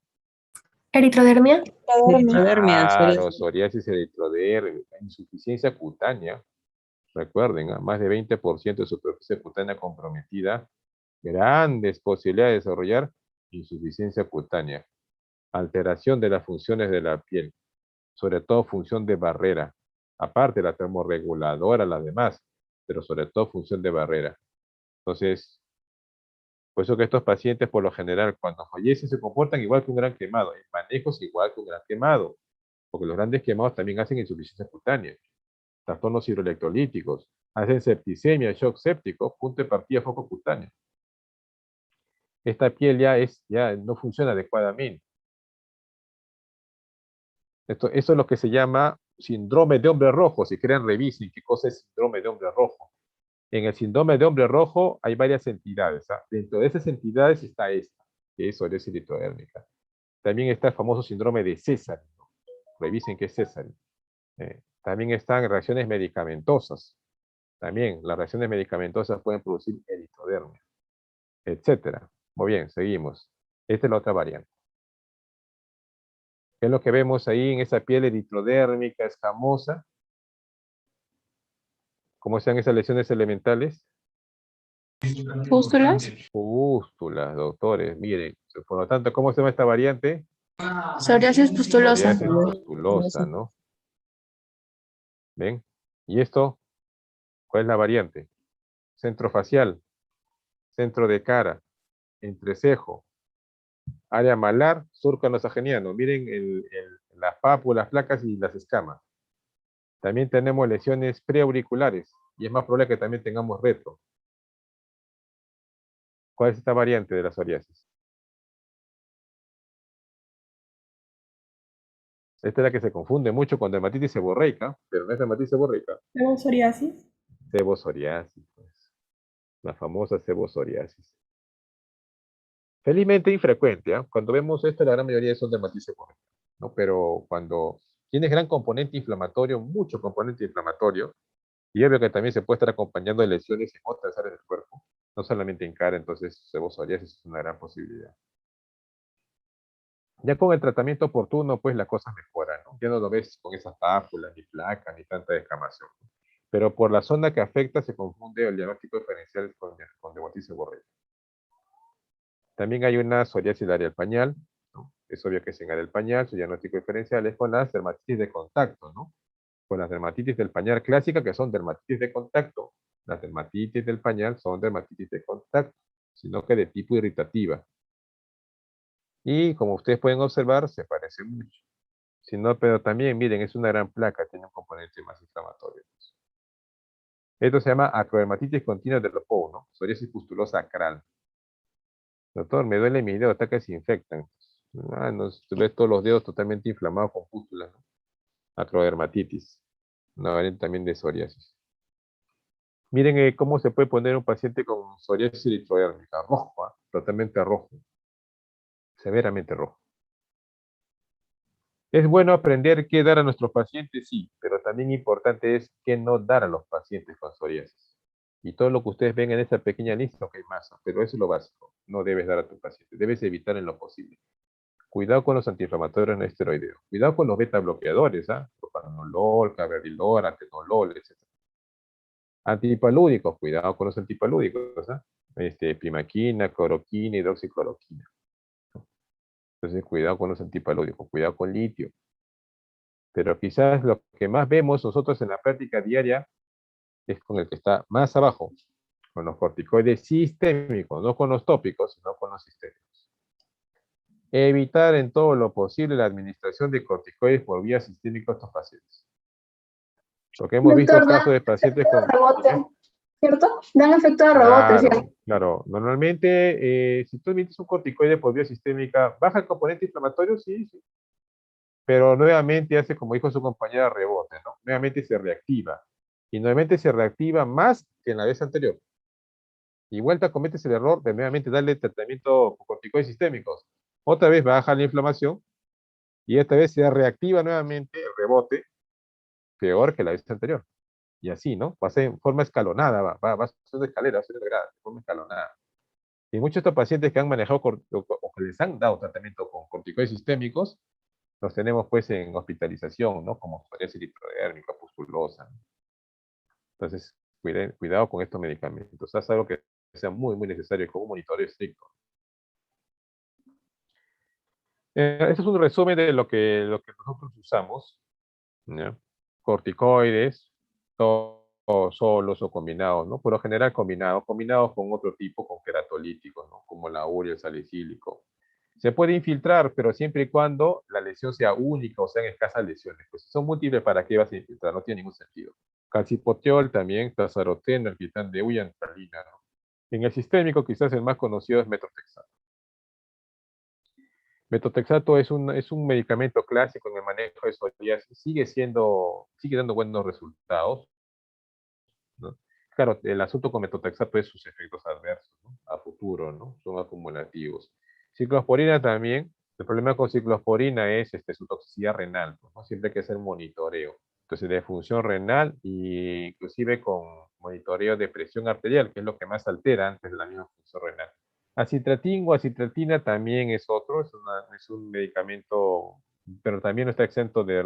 Eritrodermia. Epidermia, Claro, psoriasis eritrodérmica, insuficiencia cutánea. Recuerden, más de 20% de superficie cutánea comprometida, grandes posibilidades de desarrollar insuficiencia cutánea, alteración de las funciones de la piel, sobre todo función de barrera, aparte la termorreguladora, las demás, pero sobre todo función de barrera. Entonces, por eso que estos pacientes, por lo general, cuando fallecen, se comportan igual que un gran quemado. El manejo es igual que un gran quemado, porque los grandes quemados también hacen insuficiencia cutánea, trastornos hidroelectrolíticos, hacen septicemia, shock séptico, punto de partida, foco cutáneo. Esta piel ya no funciona adecuadamente. Eso es lo que se llama síndrome de hombre rojo. Si quieren, revisen qué cosa es síndrome de hombre rojo. En el síndrome de hombre rojo hay varias entidades. Dentro de esas entidades está esta, que es psoriasis eritrodérmica. También está el famoso síndrome de César. Revisen qué es César. También están reacciones medicamentosas. También las reacciones medicamentosas pueden producir eritrodermia, etcétera. Muy bien, seguimos. Esta es la otra variante. ¿Qué es lo que vemos ahí en esa piel eritrodérmica, escamosa? ¿Cómo sean esas lesiones elementales? Pústulas. Pústulas, doctores. Miren, por lo tanto, ¿cómo se llama esta variante? Psoriasis pustulosa. Psoriasis pustulosa, ¿no? ¿Ven? ¿Y esto? ¿Cuál es la variante? Centro facial, centro de cara, entrecejo, área malar, surco nasogeniano. Miren las pápulas, placas y las escamas. También tenemos lesiones preauriculares y es más probable que también tengamos retro. ¿Cuál es esta variante de la psoriasis? Esta es la que se confunde mucho con dermatitis seborreica, pero no es dermatitis seborreica. Psoriasis. Sebosoriasis, pues. La famosa sebosoriasis. Felizmente infrecuente, ¿eh? Cuando vemos esto, la gran mayoría son dermatitis seborreica, ¿no? Pero cuando tienes gran componente inflamatorio, mucho componente inflamatorio, y obvio que también se puede estar acompañando de lesiones en otras áreas del cuerpo, no solamente en cara, entonces sebosoriasis es una gran posibilidad. Ya con el tratamiento oportuno, pues la cosa mejora, ¿no? Ya no lo ves con esas pápulas, ni placas, ni tanta descamación. Pero por la zona que afecta se confunde el diagnóstico diferencial con dermatitis seborreica. También hay una psoriasis del área del pañal, ¿no? Es obvio que es en área del pañal, su diagnóstico diferencial es con las dermatitis de contacto, ¿no? Con las dermatitis del pañal clásica, que son dermatitis de contacto. Las dermatitis del pañal son dermatitis de contacto, sino que de tipo irritativa. Y como ustedes pueden observar, se parece mucho. Si no, pero también, miren, es una gran placa, tiene un componente más inflamatorio. Esto se llama acrodermatitis continua de Lepow, ¿no? Psoriasis pustulosa acral. Doctor, me duele mis dedos, hasta que se infectan. No, tú ves todos los dedos totalmente inflamados con pústulas, ¿no? Acrodermatitis. Una variante también de psoriasis. Miren cómo se puede poner un paciente con psoriasis eritrodérmica, rojo, ¿eh? Totalmente rojo. Severamente rojo. ¿Es bueno aprender qué dar a nuestros pacientes? Sí, pero también importante es qué no dar a los pacientes con psoriasis. Y todo lo que ustedes ven en esta pequeña lista, ok, más, pero eso es lo básico. No debes dar a tu paciente, debes evitar en lo posible. Cuidado con los antiinflamatorios no esteroideos. Cuidado con los beta bloqueadores, propanolol, carvedilol, atenolol, etc. Antipalúdicos, cuidado con los antipalúdicos, Primaquina, cloroquina, hidroxicloroquina. Entonces, cuidado con los antipalúdicos, cuidado con litio. Pero quizás lo que más vemos nosotros en la práctica diaria es con el que está más abajo, con los corticoides sistémicos, no con los tópicos, sino con los sistémicos. Evitar en todo lo posible la administración de corticoides por vía sistémica a estos pacientes. Porque hemos visto Doctor, casos de pacientes con... rebote, ¿cierto? Dan efecto de rebote, ¿cierto? Claro, claro. Normalmente, si tú emites un corticoide por vía sistémica, ¿baja el componente inflamatorio? Sí, sí. Pero nuevamente hace, como dijo su compañera, rebote, ¿no? Nuevamente se reactiva. Y nuevamente se reactiva más que en la vez anterior. Y vuelta cometes el error de nuevamente darle tratamiento con corticoides sistémicos. Otra vez baja la inflamación y esta vez se reactiva nuevamente el rebote, peor que la vez anterior. Y así, ¿no? Va a ser en forma escalonada, va a ser una escalera, va a ser una grada, de forma escalonada. Y muchos de estos pacientes que han manejado o que les han dado tratamiento con corticoides sistémicos, los tenemos pues en hospitalización, ¿no? Como psoriasis eritrodérmica, pustulosa. Entonces, cuidado con estos medicamentos. Es algo que sea muy, muy necesario con un monitoreo estricto. Este es un resumen de lo que nosotros usamos, ¿ya? Corticoides, solos o combinados, ¿no? Por lo general combinados con otro tipo, con queratolíticos, ¿no? Como la urea, el salicílico. Se puede infiltrar, pero siempre y cuando la lesión sea única o sean escasas lesiones. Pues si son múltiples, ¿para qué vas a infiltrar? No tiene ningún sentido. Calcipotiol también, tazaroteno, alquitrán de huya, antralina, ¿no? En el sistémico, quizás el más conocido es metotrexato. Metotrexato es un medicamento clásico en el manejo de psoriasis, sigue dando buenos resultados, ¿no? Claro, el asunto con metotrexato es sus efectos adversos, ¿no? A futuro, ¿no? Son acumulativos. Ciclosporina también, el problema con ciclosporina es su toxicidad renal, ¿no? Siempre hay que hacer monitoreo. Entonces, de función renal e inclusive con monitoreo de presión arterial, que es lo que más altera antes de la misma función renal. Acitratin o acitratina también es otro, es un medicamento, pero también no está exento de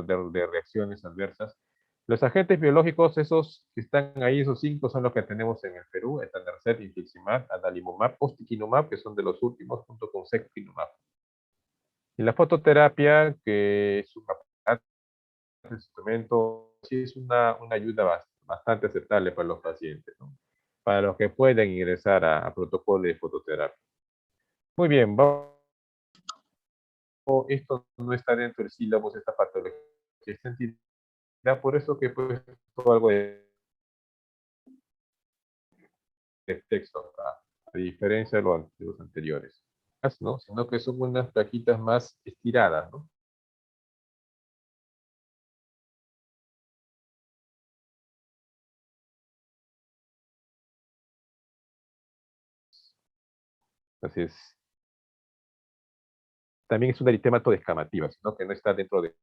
reacciones adversas. Los agentes biológicos, esos que están ahí, esos 5 son los que tenemos en el Perú: etanercept, infliximab, adalimumab, ustekinumab, que son de los últimos, junto con secukinumab. Y la fototerapia, que es un instrumento, sí es una ayuda bastante aceptable para los pacientes, ¿no? Para los que pueden ingresar a protocolo de fototerapia. Muy bien, esto no está dentro del sílabus, esta patología, esta entidad, por eso que pues algo de texto, a diferencia de los anteriores, ¿no? Sino que son unas plaquitas más estiradas, ¿no? Entonces, también es un eritemato descamativa, sino que no está dentro de...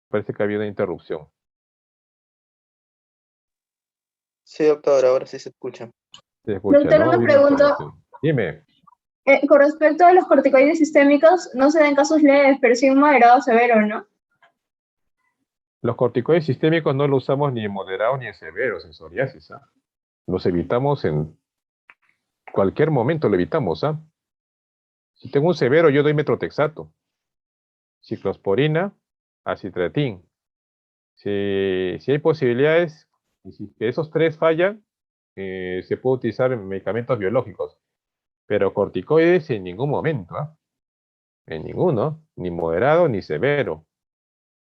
Parece que había una interrupción. Sí, doctor, ahora sí se escucha. Se escucha, Doctor, ¿no? una Había pregunta. interrupción. Dime. Con respecto a los corticoides sistémicos, no se dan casos leves, pero sí un moderado severo, ¿no? Los corticoides sistémicos no los usamos ni en moderados ni en severos, en psoriasis, ¿ah? Los evitamos en cualquier momento, lo evitamos, ¿ah? Si tengo un severo, yo doy metotrexato, ciclosporina, acitratin. Si hay posibilidades, y si que esos 3 fallan, se puede utilizar medicamentos biológicos, pero corticoides en ningún momento, ¿ah? En ninguno, ni moderado ni severo.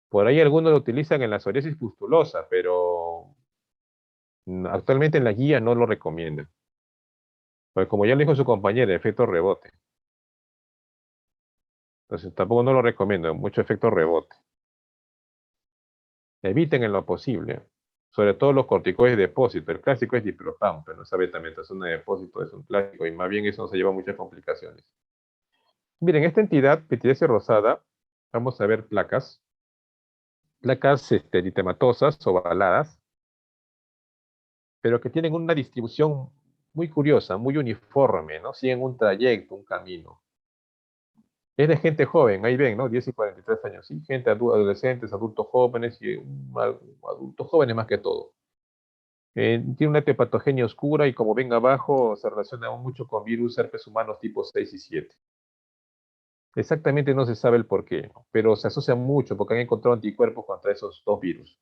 Por ahí algunos lo utilizan en la psoriasis pustulosa, pero actualmente en la guía no lo recomiendan. Porque como ya lo dijo su compañera, efecto rebote. Entonces tampoco no lo recomiendo, mucho efecto rebote. Eviten en lo posible. Sobre todo los corticoides de depósito. El clásico es dipropan, pero esa betametasona de depósito es un clásico y más bien eso nos lleva a muchas complicaciones. Miren, esta entidad, pityriasis rosada, vamos a ver placas. Placas eritematosas, ovaladas, pero que tienen una distribución muy curiosa, muy uniforme, ¿no? Siguen un trayecto, un camino. Es de gente joven, ahí ven, ¿no? 10 y 43 años, sí, gente adolescentes, adultos jóvenes y adultos jóvenes más que todo. Tiene una hepatogenia oscura y como ven abajo se relaciona mucho con virus herpes humanos tipo 6 y 7. Exactamente no se sabe el por qué, ¿no? Pero se asocia mucho porque han encontrado anticuerpos contra esos dos virus.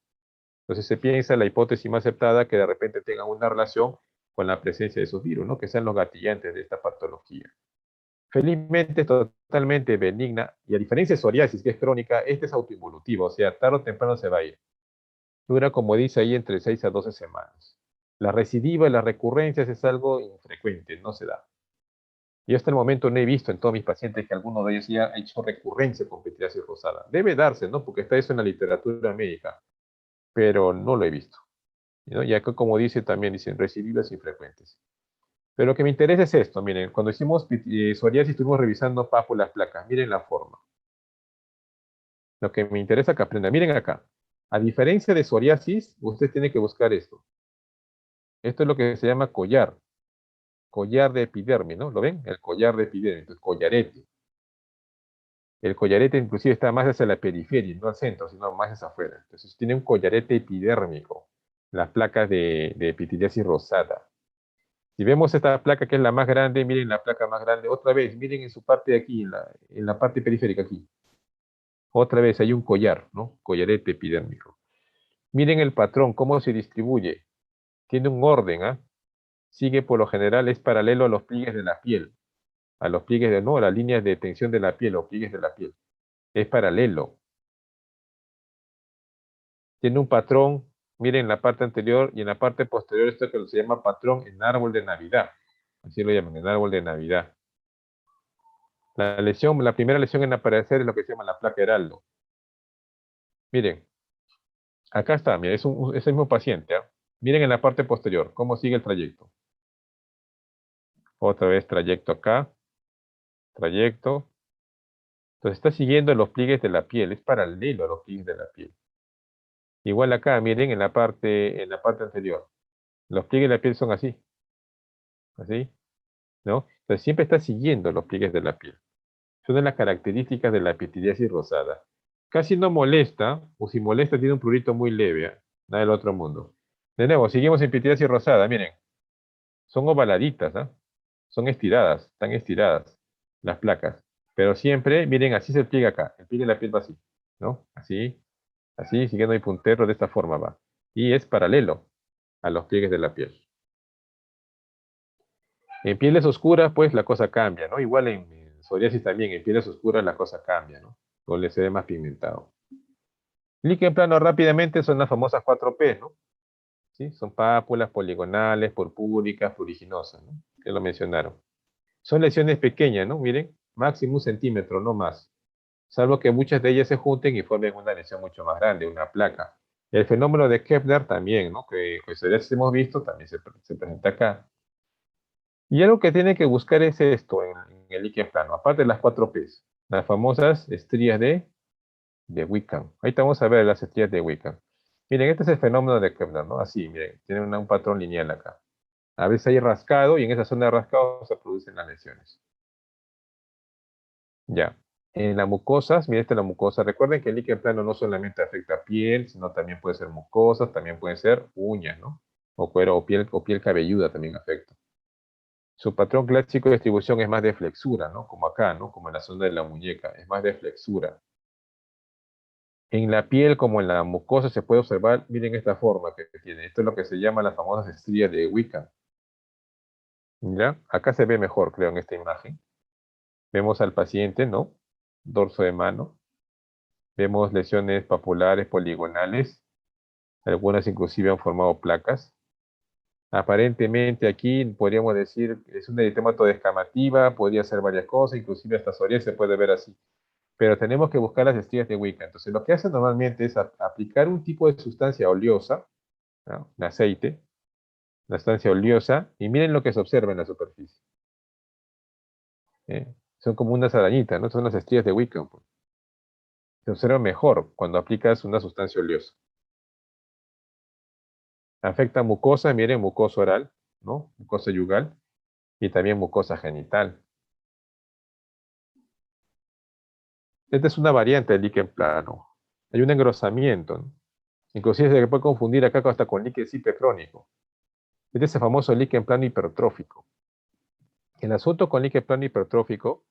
Entonces se piensa la hipótesis más aceptada que de repente tengan una relación con la presencia de esos virus, ¿no? Que sean los gatillantes de esta patología. Felizmente es totalmente benigna y a diferencia de psoriasis, que es crónica, esta es autoinvolutiva, o sea, tarde o temprano se va a ir. Dura, como dice ahí, entre 6 a 12 semanas. La recidiva y las recurrencias es algo infrecuente, no se da. Y hasta el momento no he visto en todos mis pacientes que alguno de ellos ya ha hecho recurrencia con pitiriasis rosada. Debe darse, ¿no? Porque está eso en la literatura médica, pero no lo he visto, ¿no? Y acá, como dice, también dicen recidivas infrecuentes. Pero lo que me interesa es esto, miren, cuando hicimos psoriasis estuvimos revisando pápulas, placas, miren la forma. Lo que me interesa que aprendan, miren acá. A diferencia de psoriasis, usted tiene que buscar esto. Esto es lo que se llama collar de epidermis, ¿no? ¿Lo ven? El collar de epidermis, el collarete. El collarete inclusive está más hacia la periferia, no al centro, sino más hacia afuera. Entonces tiene un collarete epidérmico, las placas de epiteliasis rosada. Si vemos esta placa que es la más grande, miren la placa más grande, otra vez, miren en su parte de aquí, en la parte periférica aquí. Otra vez hay un collar, ¿no? Collarete epidérmico. Miren el patrón, cómo se distribuye. Tiene un orden, ¿ah? Sigue por lo general, es paralelo a los pliegues de la piel. A los pliegues de, no, a las líneas de tensión de la piel, o pliegues de la piel. Es paralelo. Tiene un patrón, miren en la parte anterior y en la parte posterior, esto que se llama patrón en árbol de Navidad. Así lo llaman, en árbol de Navidad. La primera lesión en aparecer es lo que se llama la placa heraldo. Miren, acá está, mira, es el mismo paciente. ¿Eh? Miren en la parte posterior, cómo sigue el trayecto. Otra vez trayecto acá, trayecto. Entonces está siguiendo los pliegues de la piel, es paralelo a los pliegues de la piel. Igual acá, miren en la parte anterior. Los pliegues de la piel son así. Así, ¿no? Entonces siempre está siguiendo los pliegues de la piel. Son de las características de la pitiriasis rosada. Casi no molesta, o si molesta tiene un prurito muy leve, ¿eh? Nada del otro mundo. De nuevo, seguimos en pitiriasis rosada, miren. Son ovaladitas, ¿eh? Son estiradas, están estiradas las placas. Pero siempre, miren, así se pliega acá. El pliegue de la piel va así, ¿no? Así, así, siguiendo el puntero, de esta forma va. Y es paralelo a los pliegues de la piel. En pieles oscuras, pues la cosa cambia, ¿no? Igual en psoriasis también, en pieles oscuras la cosa cambia, ¿no? O le se ve más pigmentado. Líquen plano rápidamente son las famosas 4P, ¿no? ¿Sí? Son pápulas poligonales, purpúricas, pruriginosas, ¿no? Que lo mencionaron. Son lesiones pequeñas, ¿no? Miren, máximo 1 centímetro, no más. Salvo que muchas de ellas se junten y formen una lesión mucho más grande, una placa. El fenómeno de Kepler también, ¿no? Que psoriasis hemos visto, también se presenta acá. Y algo que tiene que buscar es esto en el líquen plano, aparte de las 4Ps, las famosas estrías de Wickham. Ahorita vamos a ver las estrías de Wickham. Miren, este es el fenómeno de Kepler, ¿no? Así, miren, tiene un patrón lineal acá. A veces hay rascado y en esa zona de rascado se producen las lesiones. Ya. En las mucosas, miren, esta es la mucosa. Recuerden que el líquen plano no solamente afecta piel, sino también puede ser mucosas, también pueden ser uñas, ¿no? O cuero o piel cabelluda también afecta. Su patrón clásico de distribución es más de flexura, ¿no? Como acá, ¿no? Como en la zona de la muñeca, es más de flexura. En la piel, como en la mucosa, se puede observar, miren esta forma que tiene. Esto es lo que se llama las famosas estrías de Wickham. ¿Ya? Acá se ve mejor, creo, en esta imagen. Vemos al paciente, ¿no? Dorso de mano. Vemos lesiones papulares poligonales. Algunas inclusive han formado placas. Aparentemente aquí podríamos decir es un eritemato descamativa, podría ser varias cosas, inclusive hasta psoriasis se puede ver así. Pero tenemos que buscar las estrías de Wickham. Entonces lo que hacen normalmente es aplicar un tipo de sustancia oleosa, ¿no? Un aceite, una sustancia oleosa, y miren lo que se observa en la superficie. Son como unas arañitas, ¿no? Son las estrías de Wickham. Se observa mejor cuando aplicas una sustancia oleosa. Afecta mucosa, miren, mucosa oral, ¿no? Mucosa yugal y también mucosa genital. Esta es una variante del líquen plano. Hay un engrosamiento, ¿no? Inclusive se puede confundir acá hasta con líquen simple crónico. Este es el famoso líquen plano hipertrófico. El asunto con líquen plano hipertrófico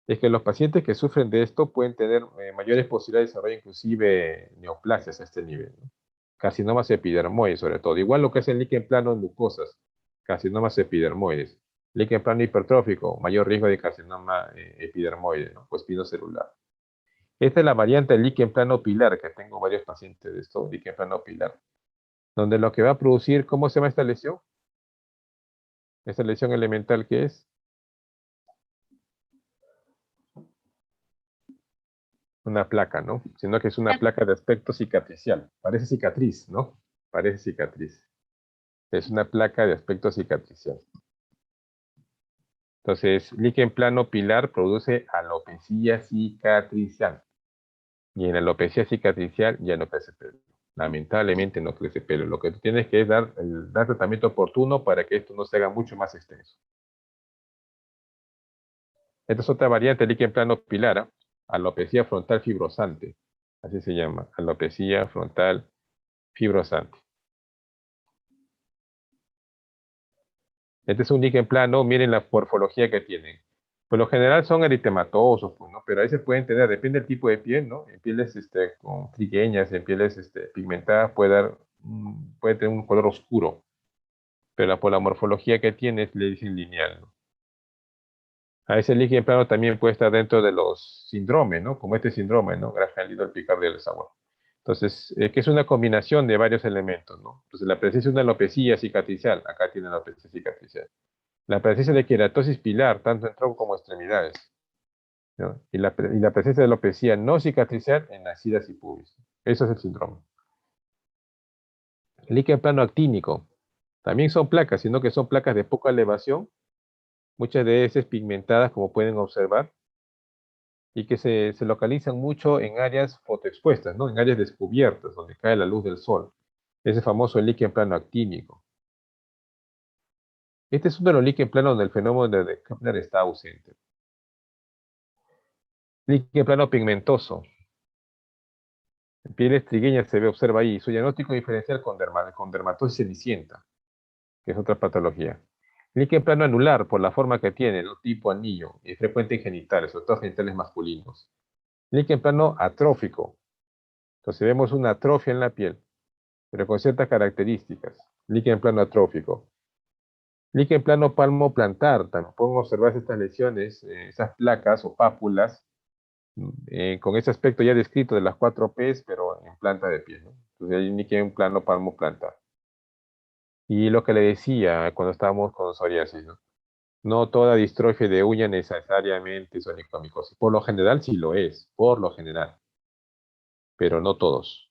es que los pacientes que sufren de esto pueden tener mayores posibilidades de desarrollar inclusive neoplasias a este nivel, ¿no? Carcinomas epidermoides sobre todo. Igual lo que es el líquen plano en mucosas, carcinomas epidermoides. Líquen plano hipertrófico, mayor riesgo de carcinoma epidermoide, ¿no? O espinocelular. Esta es la variante del líquen plano pilar, que tengo varios pacientes de esto, líquen plano pilar, donde lo que va a producir, ¿cómo se llama esta lesión? Esta lesión elemental que es una placa, ¿no? Sino que es una placa de aspecto cicatricial. Parece cicatriz, ¿no? Parece cicatriz. Es una placa de aspecto cicatricial. Entonces, líquen plano pilar produce alopecia cicatricial. Y en la alopecia cicatricial ya no crece pelo. Lamentablemente no crece pelo. Lo que tú tienes que es dar tratamiento oportuno para que esto no se haga mucho más extenso. Esta es otra variante del líquen plano pilar, ¿eh? Alopecia frontal fibrosante. Así se llama, alopecia frontal fibrosante. Este es un líquen plano, miren la morfología que tienen. Por lo general son eritematosos, pues, ¿no? Pero a veces pueden tener, depende del tipo de piel, ¿no? En pieles con trigueñas, en pieles pigmentadas puede tener un color oscuro. Pero por la morfología que tiene le dicen lineal, ¿no? A veces el líquen plano también puede estar dentro de los síndromes, ¿no? Como este síndrome, ¿no? Graham-Liddle Picard del sabor. Entonces, que es una combinación de varios elementos, ¿no? Entonces, la presencia de una alopecia cicatricial, acá tiene la alopecia cicatricial. La presencia de queratosis pilar, tanto en tronco como extremidades, ¿no? Y la presencia de alopecia no cicatricial en axilas y pubis. Eso es el síndrome. El líquen plano actínico. También son placas, sino que son placas de poca elevación, muchas de ellas pigmentadas, como pueden observar, y que se localizan mucho en áreas fotoexpuestas, ¿no? En áreas descubiertas, donde cae la luz del sol. Ese famoso líquen plano actínico. Este es uno de los líquen planos donde el fenómeno de Kepler está ausente. Líquen plano pigmentoso. En pieles trigueñas se observa ahí. Su diagnóstico diferencial con dermatosis cenicienta, que es otra patología. Líquen plano anular, por la forma que tiene, ¿no? Tipo anillo, y es frecuente en genitales, sobre todo genitales masculinos. Líquen plano atrófico. Entonces vemos una atrofia en la piel, pero con ciertas características. Líquen plano atrófico. Líquen plano palmo plantar. También pueden observar estas lesiones, esas placas o pápulas, con ese aspecto ya descrito de las 4 Ps, pero en planta de pie, ¿no? Entonces hay un líquen plano palmo plantar. Y lo que le decía cuando estábamos con psoriasis, ¿no? No toda distrofia de uña necesariamente es onicomicosis. Por lo general sí lo es, por lo general. Pero no todos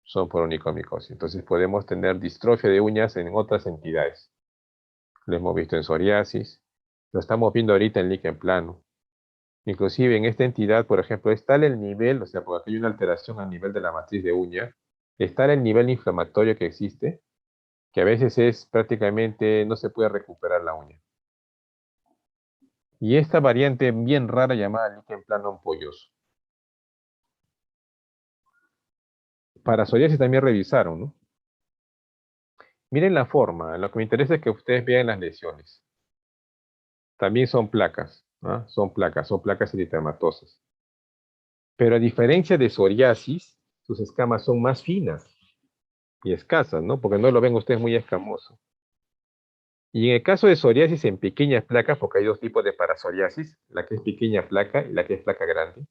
son por onicomicosis. Entonces podemos tener distrofia de uñas en otras entidades. Lo hemos visto en psoriasis, lo estamos viendo ahorita en líquen plano. Inclusive en esta entidad, por ejemplo, es tal el nivel, o sea, porque hay una alteración a nivel de la matriz de uña, es tal el nivel inflamatorio que existe, que a veces es prácticamente, no se puede recuperar la uña. Y esta variante bien rara llamada líquen plano ampolloso. Para psoriasis también revisaron, ¿no? Miren la forma, lo que me interesa es que ustedes vean las lesiones. También son placas, ¿no? Son placas eritematosas. Pero a diferencia de psoriasis, sus escamas son más finas y escasas, ¿no? Porque no lo ven ustedes muy escamoso. Y en el caso de psoriasis en pequeñas placas, porque hay dos tipos de parapsoriasis, la que es pequeña placa y la que es placa grande.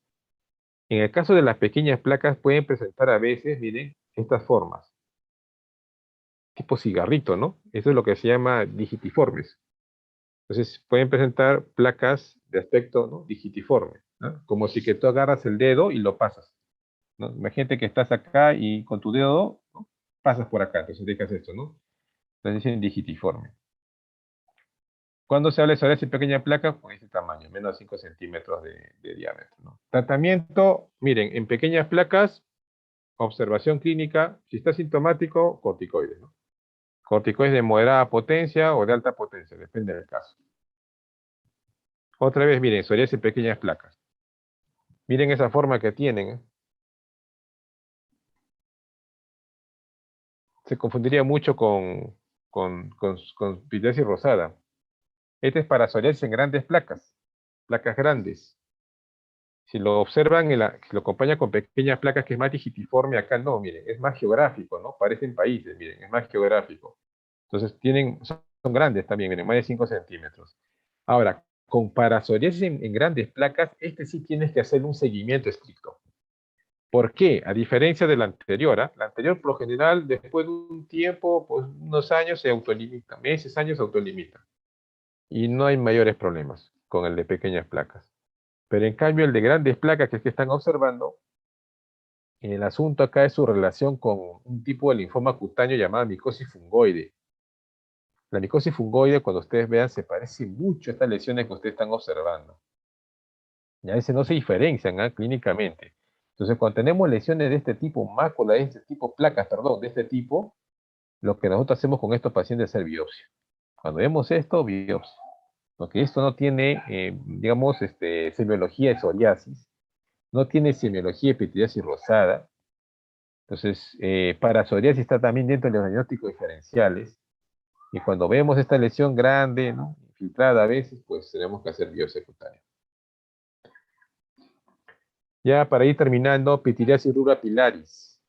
En el caso de las pequeñas placas pueden presentar a veces, miren, estas formas. Tipo cigarrito, ¿no? Eso es lo que se llama digitiformes. Entonces pueden presentar placas de aspecto, ¿no? Digitiforme, ¿no? Como si que tú agarras el dedo y lo pasas, ¿no? Imagínate que estás acá y con tu dedo, ¿no? Pasas por acá, entonces dejas esto, ¿no? Entonces dicen digitiforme. Cuando se habla de psoriasis pequeña placa, pues ese tamaño, menos de 5 centímetros de diámetro, ¿no? Tratamiento, miren, en pequeñas placas, observación clínica, si está sintomático, corticoides, ¿no? Corticoides de moderada potencia o de alta potencia, depende del caso. Otra vez, miren, psoriasis pequeñas placas. Miren esa forma que tienen, ¿eh? Se confundiría mucho con psoriasis rosada. Este es para psoriasis en grandes placas, placas grandes. Si lo observan, si lo acompaña con pequeñas placas que es más digitiforme, acá no, miren, es más geográfico, ¿no? Parecen países, miren, es más geográfico. Entonces son grandes también, miren, más de 5 centímetros. Ahora, con para psoriasis en grandes placas, este sí tienes que hacer un seguimiento estricto. ¿Por qué? A diferencia de la anterior, ¿ah? La anterior, por lo general, después de un tiempo, pues unos años se autolimita, meses, años se autolimita. Y no hay mayores problemas con el de pequeñas placas. Pero en cambio, el de grandes placas, que es que están observando, el asunto acá es su relación con un tipo de linfoma cutáneo llamado micosis fungoide. La micosis fungoide, cuando ustedes vean, se parece mucho a estas lesiones que ustedes están observando. Y a veces no se diferencian, ¿ah? Clínicamente. Entonces, cuando tenemos lesiones de este tipo, mácula de este tipo, placas, perdón, de este tipo, lo que nosotros hacemos con estos pacientes es hacer biopsia. Cuando vemos esto, biopsia. Porque esto no tiene, digamos, semiología de psoriasis, no tiene semiología de epiteliasis rosada. Entonces, para psoriasis está también dentro de los diagnósticos diferenciales. Y cuando vemos esta lesión grande, ¿no? Infiltrada a veces, pues tenemos que hacer biopsia cutánea. Ya para ir terminando, pitiriasis rubra pilaris.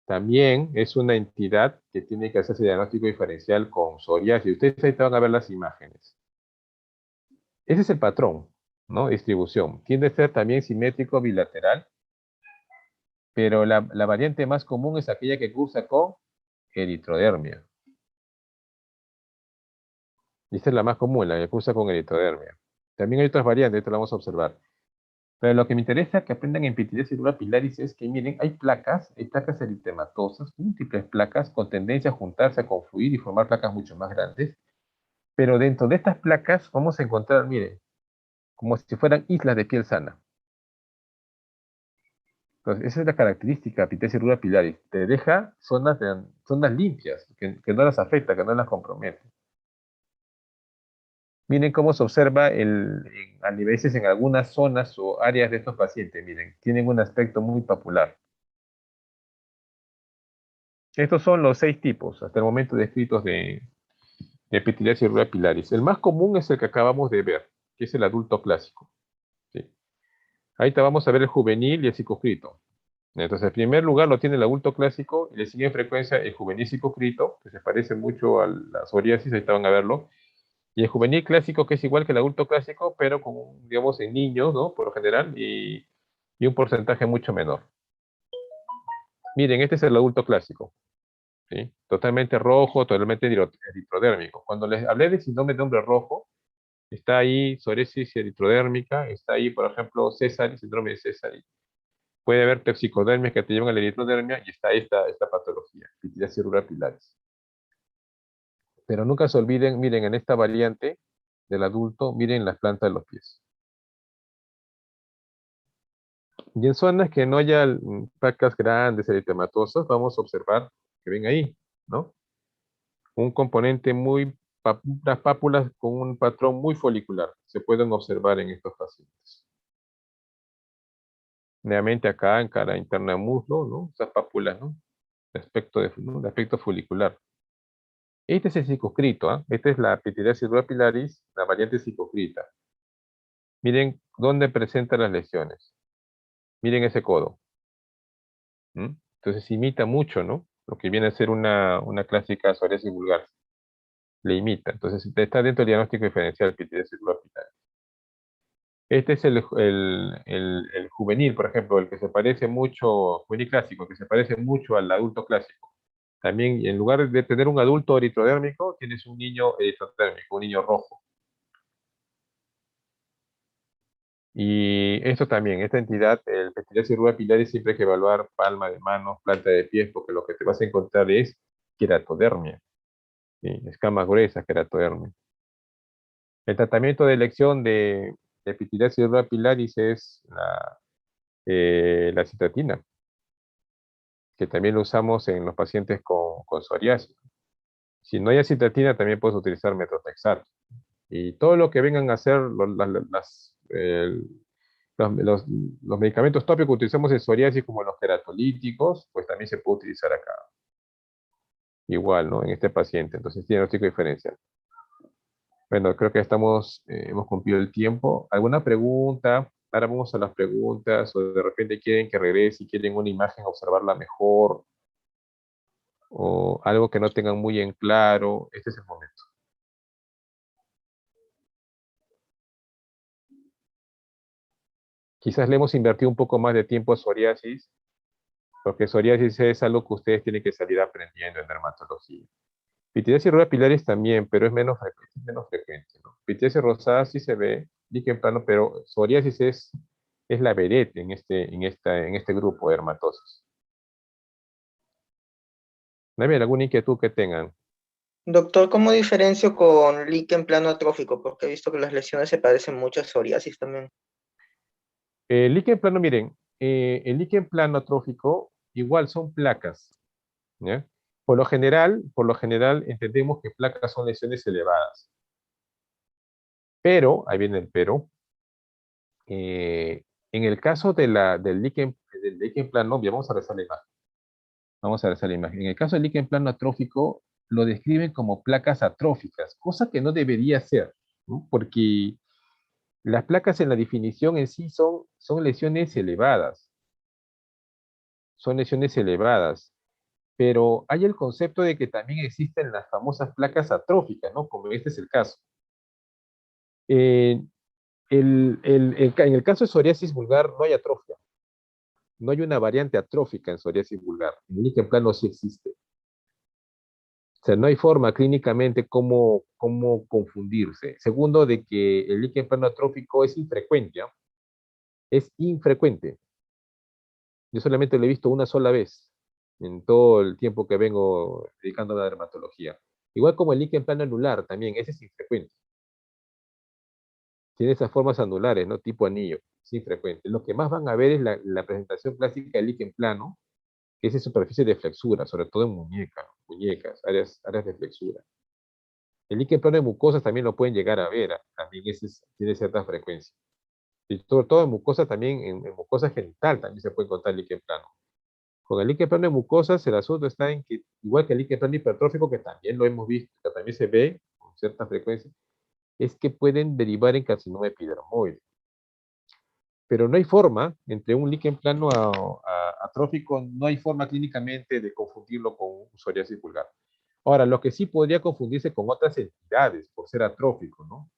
También es una entidad que tiene que hacerse diagnóstico diferencial con psoriasis. Ustedes ahí van a ver las imágenes. Ese es el patrón, ¿no? Distribución. Tiende a ser también simétrico bilateral, pero la variante más común es aquella que cursa con eritrodermia. Y esta es la más común, la que cursa con eritrodermia. También hay otras variantes, esto lo vamos a observar. Pero lo que me interesa que aprendan en pitiriasis rubra pilaris es que, miren, hay placas eritematosas, múltiples placas con tendencia a juntarse, a confluir y formar placas mucho más grandes. Pero dentro de estas placas vamos a encontrar, miren, como si fueran islas de piel sana. Entonces, esa es la característica de pitiriasis rubra pilaris. Te deja zonas limpias, que no las afecta, que no las compromete. Miren cómo se observa a veces en algunas zonas o áreas de estos pacientes. Miren, tienen un aspecto muy papular. Estos son los 6 tipos, hasta el momento descritos de pitiriasis rubra pilaris. El más común es el que acabamos de ver, que es el adulto clásico. ¿Sí? Ahí te vamos a ver el juvenil y el circunscrito. Entonces, en primer lugar lo tiene el adulto clásico y le sigue en frecuencia el juvenil circunscrito, que se parece mucho a la psoriasis, ahí te van a verlo. Y el juvenil clásico, que es igual que el adulto clásico, pero con, digamos, en niños, ¿no? Por lo general, y un porcentaje mucho menor. Miren, este es el adulto clásico. ¿Sí? Totalmente rojo, totalmente eritrodérmico. Cuando les hablé de síndrome de hombre rojo, está ahí psoriasis eritrodérmica, está ahí, por ejemplo, Sézary, síndrome de Sézary. Puede haber toxicodermias que te llevan a la eritrodermia y está esta patología, pitiriasis rubra pilaris. Pero nunca se olviden, miren, en esta variante del adulto, miren las plantas de los pies. Y en zonas que no haya placas grandes, eritematosas, vamos a observar que ven ahí, ¿no? Un componente unas pápulas con un patrón muy folicular. Se pueden observar en estos pacientes. Nuevamente acá en cara interna del muslo, ¿no? Esas pápulas, ¿no? De aspecto folicular. Este es el circunscrito, ¿ah? Esta es la pitiriasis rubra pilaris, la variante circunscrita. Miren dónde presenta las lesiones. Miren ese codo. Entonces imita mucho, ¿no? Lo que viene a ser una clásica psoriasis vulgar. Le imita. Entonces está dentro del diagnóstico diferencial pitiriasis rubra pilaris. Este es el juvenil, por ejemplo, el que se parece mucho, juvenil clásico, que se parece mucho al adulto clásico. También, en lugar de tener un adulto eritrodérmico, tienes un niño eritrodérmico, un niño rojo. Y esto también, esta entidad, el pitiriasis rubra pilaris, siempre hay que evaluar palma de manos, planta de pies, porque lo que te vas a encontrar es queratodermia. ¿Sí? Escamas gruesas, queratodermia. El tratamiento de elección de epididiasis rubra pilaris es la citratina, que también lo usamos en los pacientes con psoriasis. Si no hay citratina, también puedes utilizar metotrexato. Y todo lo que vengan a hacer los medicamentos tópicos que utilizamos en psoriasis, como los queratolíticos, pues también se puede utilizar acá. Igual, ¿no? En este paciente. Entonces tiene diagnóstico diferencial. Bueno, creo que hemos cumplido el tiempo. ¿Alguna pregunta? Ahora vamos a las preguntas, o de repente quieren que regrese y quieren una imagen, observarla mejor, o algo que no tengan muy en claro. Este es el momento. Quizás le hemos invertido un poco más de tiempo a psoriasis, porque psoriasis es algo que ustedes tienen que salir aprendiendo en dermatología. Pityriasis rubra pilaris también, pero es menos frecuente, ¿no? Pityriasis rosada sí se ve, líquen plano, pero psoriasis es la vedette en este grupo de dermatosis. ¿No hay alguna inquietud que tengan? Doctor, ¿cómo diferencio con líquen plano atrófico? Porque he visto que las lesiones se parecen mucho a psoriasis también. El líquen plano, miren, el líquen plano atrófico igual son placas, ¿ya? Por lo general entendemos que placas son lesiones elevadas. Pero, ahí viene el pero, en el caso del líquen plano, vamos a revisar la imagen. Vamos a revisar la imagen. En el caso del líquen plano atrófico, lo describen como placas atróficas, cosa que no debería ser, ¿no? Porque las placas en la definición en sí son lesiones elevadas. Son lesiones elevadas. Pero hay el concepto de que también existen las famosas placas atróficas, ¿no? Como este es el caso. En el caso de psoriasis vulgar no hay atrofia. No hay una variante atrófica en psoriasis vulgar. En líquen plano sí existe. O sea, no hay forma clínicamente cómo confundirse. Segundo, de que el líquen plano atrófico es infrecuente. ¿Ah? Es infrecuente. Yo solamente lo he visto una sola vez en todo el tiempo que vengo dedicando a la dermatología. Igual como el líquen plano anular también, ese es infrecuente. Tiene esas formas anulares, ¿no? Tipo anillo, es infrecuente. Lo que más van a ver es la presentación clásica del líquen plano, que es en superficie de flexura, sobre todo en muñecas, áreas de flexura. El líquen plano de mucosas también lo pueden llegar a ver, también tiene cierta frecuencia. Y sobre todo en mucosa también, en mucosa genital también se puede encontrar el líquen plano. Con el líquen plano de mucosas, el asunto está en que, igual que el líquen plano hipertrófico, que también lo hemos visto, que también se ve con cierta frecuencia, es que pueden derivar en carcinoma epidermoide. Pero no hay forma, entre un líquen plano atrófico, no hay forma clínicamente de confundirlo con un psoriasis vulgar. Ahora, lo que sí podría confundirse con otras entidades, por ser atrófico, ¿no?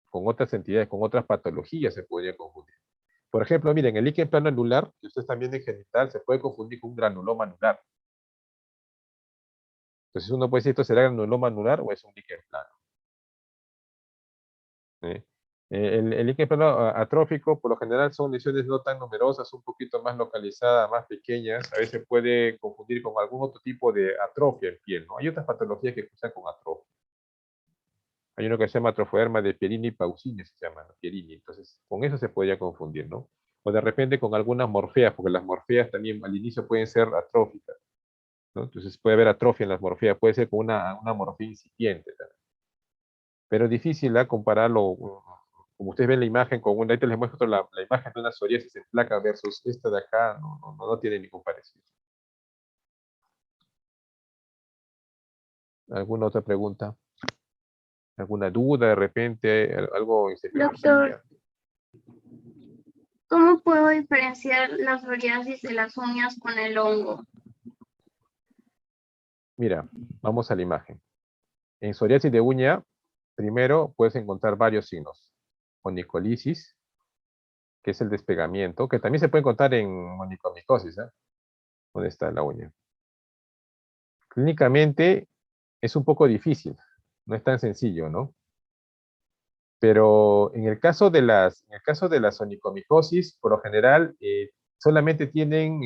Con otras entidades, con otras patologías se podría confundir. Por ejemplo, miren, el líquen plano anular, que ustedes también en genital, se puede confundir con un granuloma anular. Entonces uno puede decir, ¿esto será granuloma anular o es un líquen plano? ¿Eh? El líquen plano atrófico, por lo general, son lesiones no tan numerosas, un poquito más localizadas, más pequeñas. A veces puede confundir con algún otro tipo de atrofia en piel, ¿no? Hay otras patologías que cruzan con atrofia. Hay uno que se llama atrofoderma de Pierini Paucini, se llama, ¿no? Pierini. Entonces, con eso se podría confundir, ¿no? O de repente con algunas morfeas, porque las morfeas también al inicio pueden ser atróficas, ¿no? Entonces puede haber atrofia en las morfeas, puede ser con una morfía incipiente también. Pero es difícil, ¿eh? Compararlo, como ustedes ven la imagen con una, ahorita les muestro la imagen de una psoriasis en placa versus esta de acá, no tiene ningún parecido. ¿Alguna otra pregunta? ¿Alguna duda de repente? ¿Algo en Doctor, ¿cómo puedo diferenciar la psoriasis de las uñas con el hongo? Mira, vamos a la imagen. En psoriasis de uña, primero puedes encontrar varios signos. Onicolisis, que es el despegamiento, que también se puede encontrar en onicomicosis, ¿eh? ¿Dónde está la uña? Clínicamente es un poco difícil, no es tan sencillo, ¿no? Pero en el caso de las onicomicosis, por lo general, solamente tienen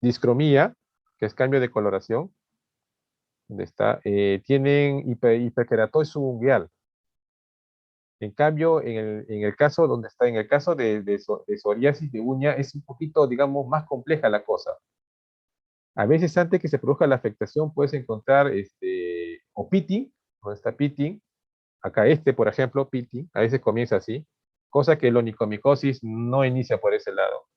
discromía, que es cambio de coloración, ¿dónde está? Tienen hiperkeratosis subungueal, En cambio, en el caso donde está, en el caso de psoriasis de uña, es un poquito, digamos, más compleja la cosa. A veces antes que se produzca la afectación puedes encontrar o pitting, donde está pitting, acá por ejemplo, pitting, a veces comienza así, cosa que el onicomicosis no inicia por ese lado.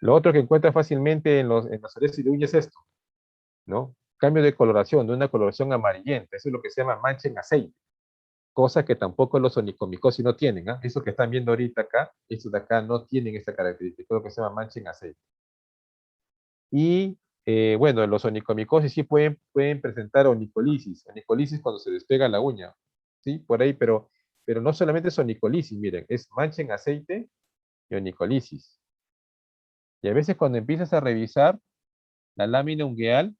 Lo otro que encuentras fácilmente en las psoriasis de uña es esto, ¿no? Cambio de coloración, de una coloración amarillenta, eso es lo que se llama mancha en aceite, cosa que tampoco los onicomicosis no tienen, ¿ah? Eso que están viendo ahorita acá, estos de acá no tienen esta característica, lo que se llama mancha en aceite. Y bueno, los onicomicosis sí pueden presentar onicolisis cuando se despega la uña, ¿sí? Por ahí, pero no solamente es onicolisis, miren, es mancha en aceite y onicolisis. Y a veces cuando empiezas a revisar la lámina ungueal,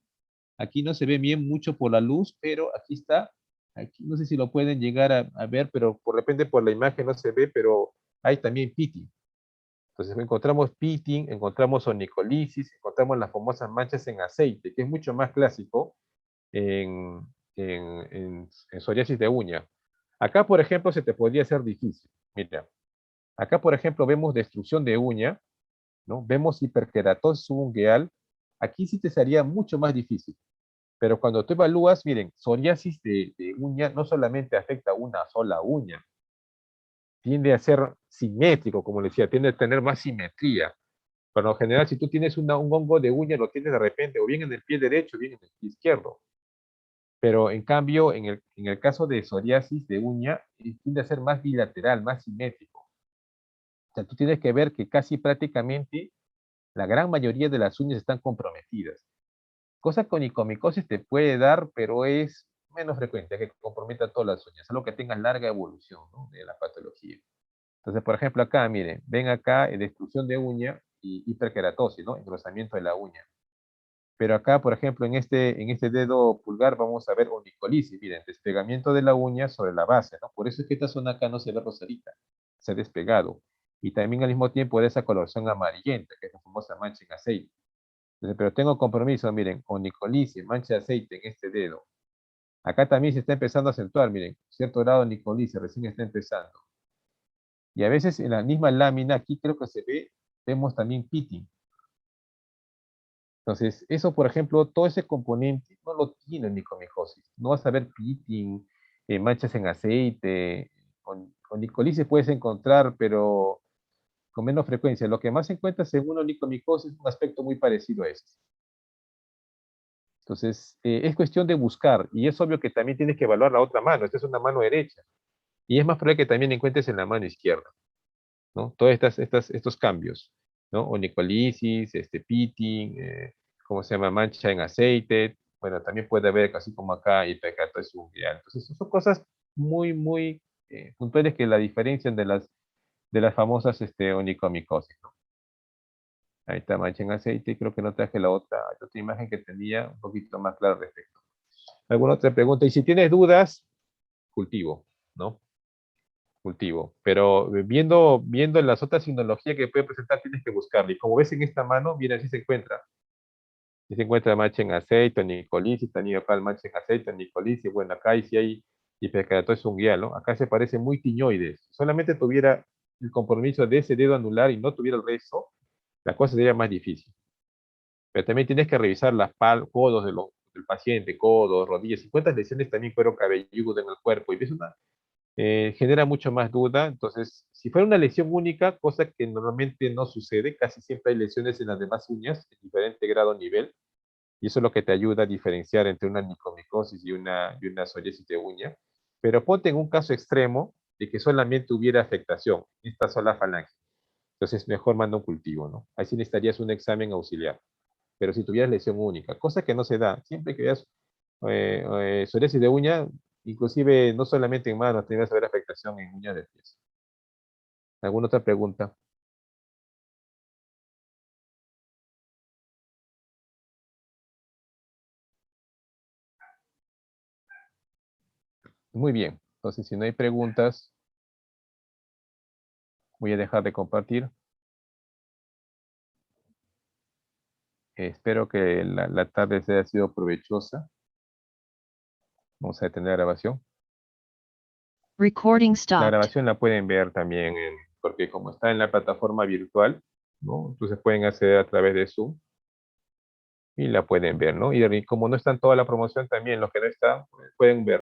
aquí no se ve bien mucho por la luz, pero aquí está, aquí no sé si lo pueden llegar a ver, pero por repente por la imagen no se ve, pero hay también pitting. Entonces encontramos pitting, encontramos onicolisis, encontramos las famosas manchas en aceite, que es mucho más clásico en, en psoriasis de uña. Acá, por ejemplo, se te podría hacer difícil. Mira, acá, por ejemplo, vemos destrucción de uña, ¿no? Vemos hiperkeratosis subungueal. Aquí sí te sería mucho más difícil. Pero cuando tú evalúas, miren, psoriasis de uña no solamente afecta a una sola uña, tiende a ser simétrico, como les decía, tiende a tener más simetría. Por lo general, si tú tienes un hongo de uña, lo tienes de repente o bien en el pie derecho o bien en el pie izquierdo. Pero en cambio, en el caso de psoriasis de uña, tiende a ser más bilateral, más simétrico. O sea, tú tienes que ver que casi prácticamente la gran mayoría de las uñas están comprometidas. Cosa con onicomicosis te puede dar, pero es menos frecuente que comprometa todas las uñas, algo que tenga larga evolución, ¿no?, de la patología. Entonces, por ejemplo, acá, miren, ven acá destrucción de uña y hiperkeratosis, ¿no? Engrosamiento de la uña. Pero acá, por ejemplo, en este dedo pulgar vamos a ver onicolisis, miren, despegamiento de la uña sobre la base, ¿no? Por eso es que esta zona acá no se ve rosadita, se ha despegado. Y también al mismo tiempo de esa coloración amarillenta, que es la famosa mancha en aceite. Entonces, pero tengo compromiso, miren, onicolisis, mancha de aceite en este dedo. Acá también se está empezando a acentuar, miren, cierto grado de onicolisis, recién está empezando. Y a veces en la misma lámina, aquí creo que se ve, vemos también pitting. Entonces, eso, por ejemplo, todo ese componente no lo tiene onicomicosis. No vas a ver pitting, manchas en aceite, onicolisis puedes encontrar, pero con menos frecuencia. Lo que más se encuentra según onicomicosis es un aspecto muy parecido a este. Entonces, es cuestión de buscar, y es obvio que también tienes que evaluar la otra mano. Esta es una mano derecha, y es más probable que también encuentres en la mano izquierda, ¿no? Todos estos cambios, ¿no? Onicolisis, pitting, ¿cómo se llama? Mancha en aceite. Bueno, también puede haber, así como acá, hiperkeratosis subungueal. Entonces, son cosas muy puntuales que la diferencian de las famosas onicomicosis, ¿no? Ahí está, mancha en aceite, y creo que no traje la otra imagen que tenía un poquito más clara al respecto. ¿Alguna otra pregunta? Y si tienes dudas, cultivo, ¿no? Cultivo. Pero viendo las otras tecnologías que puede presentar, tienes que buscarla. Y como ves en esta mano, mira, así se encuentra. Si se encuentra mancha en aceite, onicolisis, también acá mancha en aceite, onicolisis. Bueno, acá sí hay hiperkeratosis ungueal, ¿no? Acá se parece muy tiñoides. Si solamente tuviera el compromiso de ese dedo anular y no tuviera el resto, la cosa sería más difícil. Pero también tienes que revisar las codos del paciente, codos, rodillas, y cuántas lesiones también cuero cabelludo en el cuerpo. Y ves genera mucho más duda. Entonces, si fuera una lesión única, cosa que normalmente no sucede, casi siempre hay lesiones en las demás uñas, de diferente grado o nivel, y eso es lo que te ayuda a diferenciar entre una onicomicosis y una psoriasis de uña. Pero ponte en un caso extremo de que solamente hubiera afectación, esta sola falange. Entonces, mejor manda un cultivo, ¿no? Ahí sí necesitarías un examen auxiliar. Pero si tuvieras lesión única, cosa que no se da, siempre que veas psoriasis de uña, inclusive no solamente en manos, tendrías que ver afectación en uñas de pies. ¿Alguna otra pregunta? Muy bien. Entonces, si no hay preguntas, voy a dejar de compartir. Espero que la tarde haya sido provechosa. Vamos a detener la grabación. Recording La stopped. grabación la pueden ver también, porque como está en la plataforma virtual, ¿no? Entonces pueden acceder a través de Zoom y la pueden ver, ¿no? Y como no está en toda la promoción, también los que no están, pueden ver.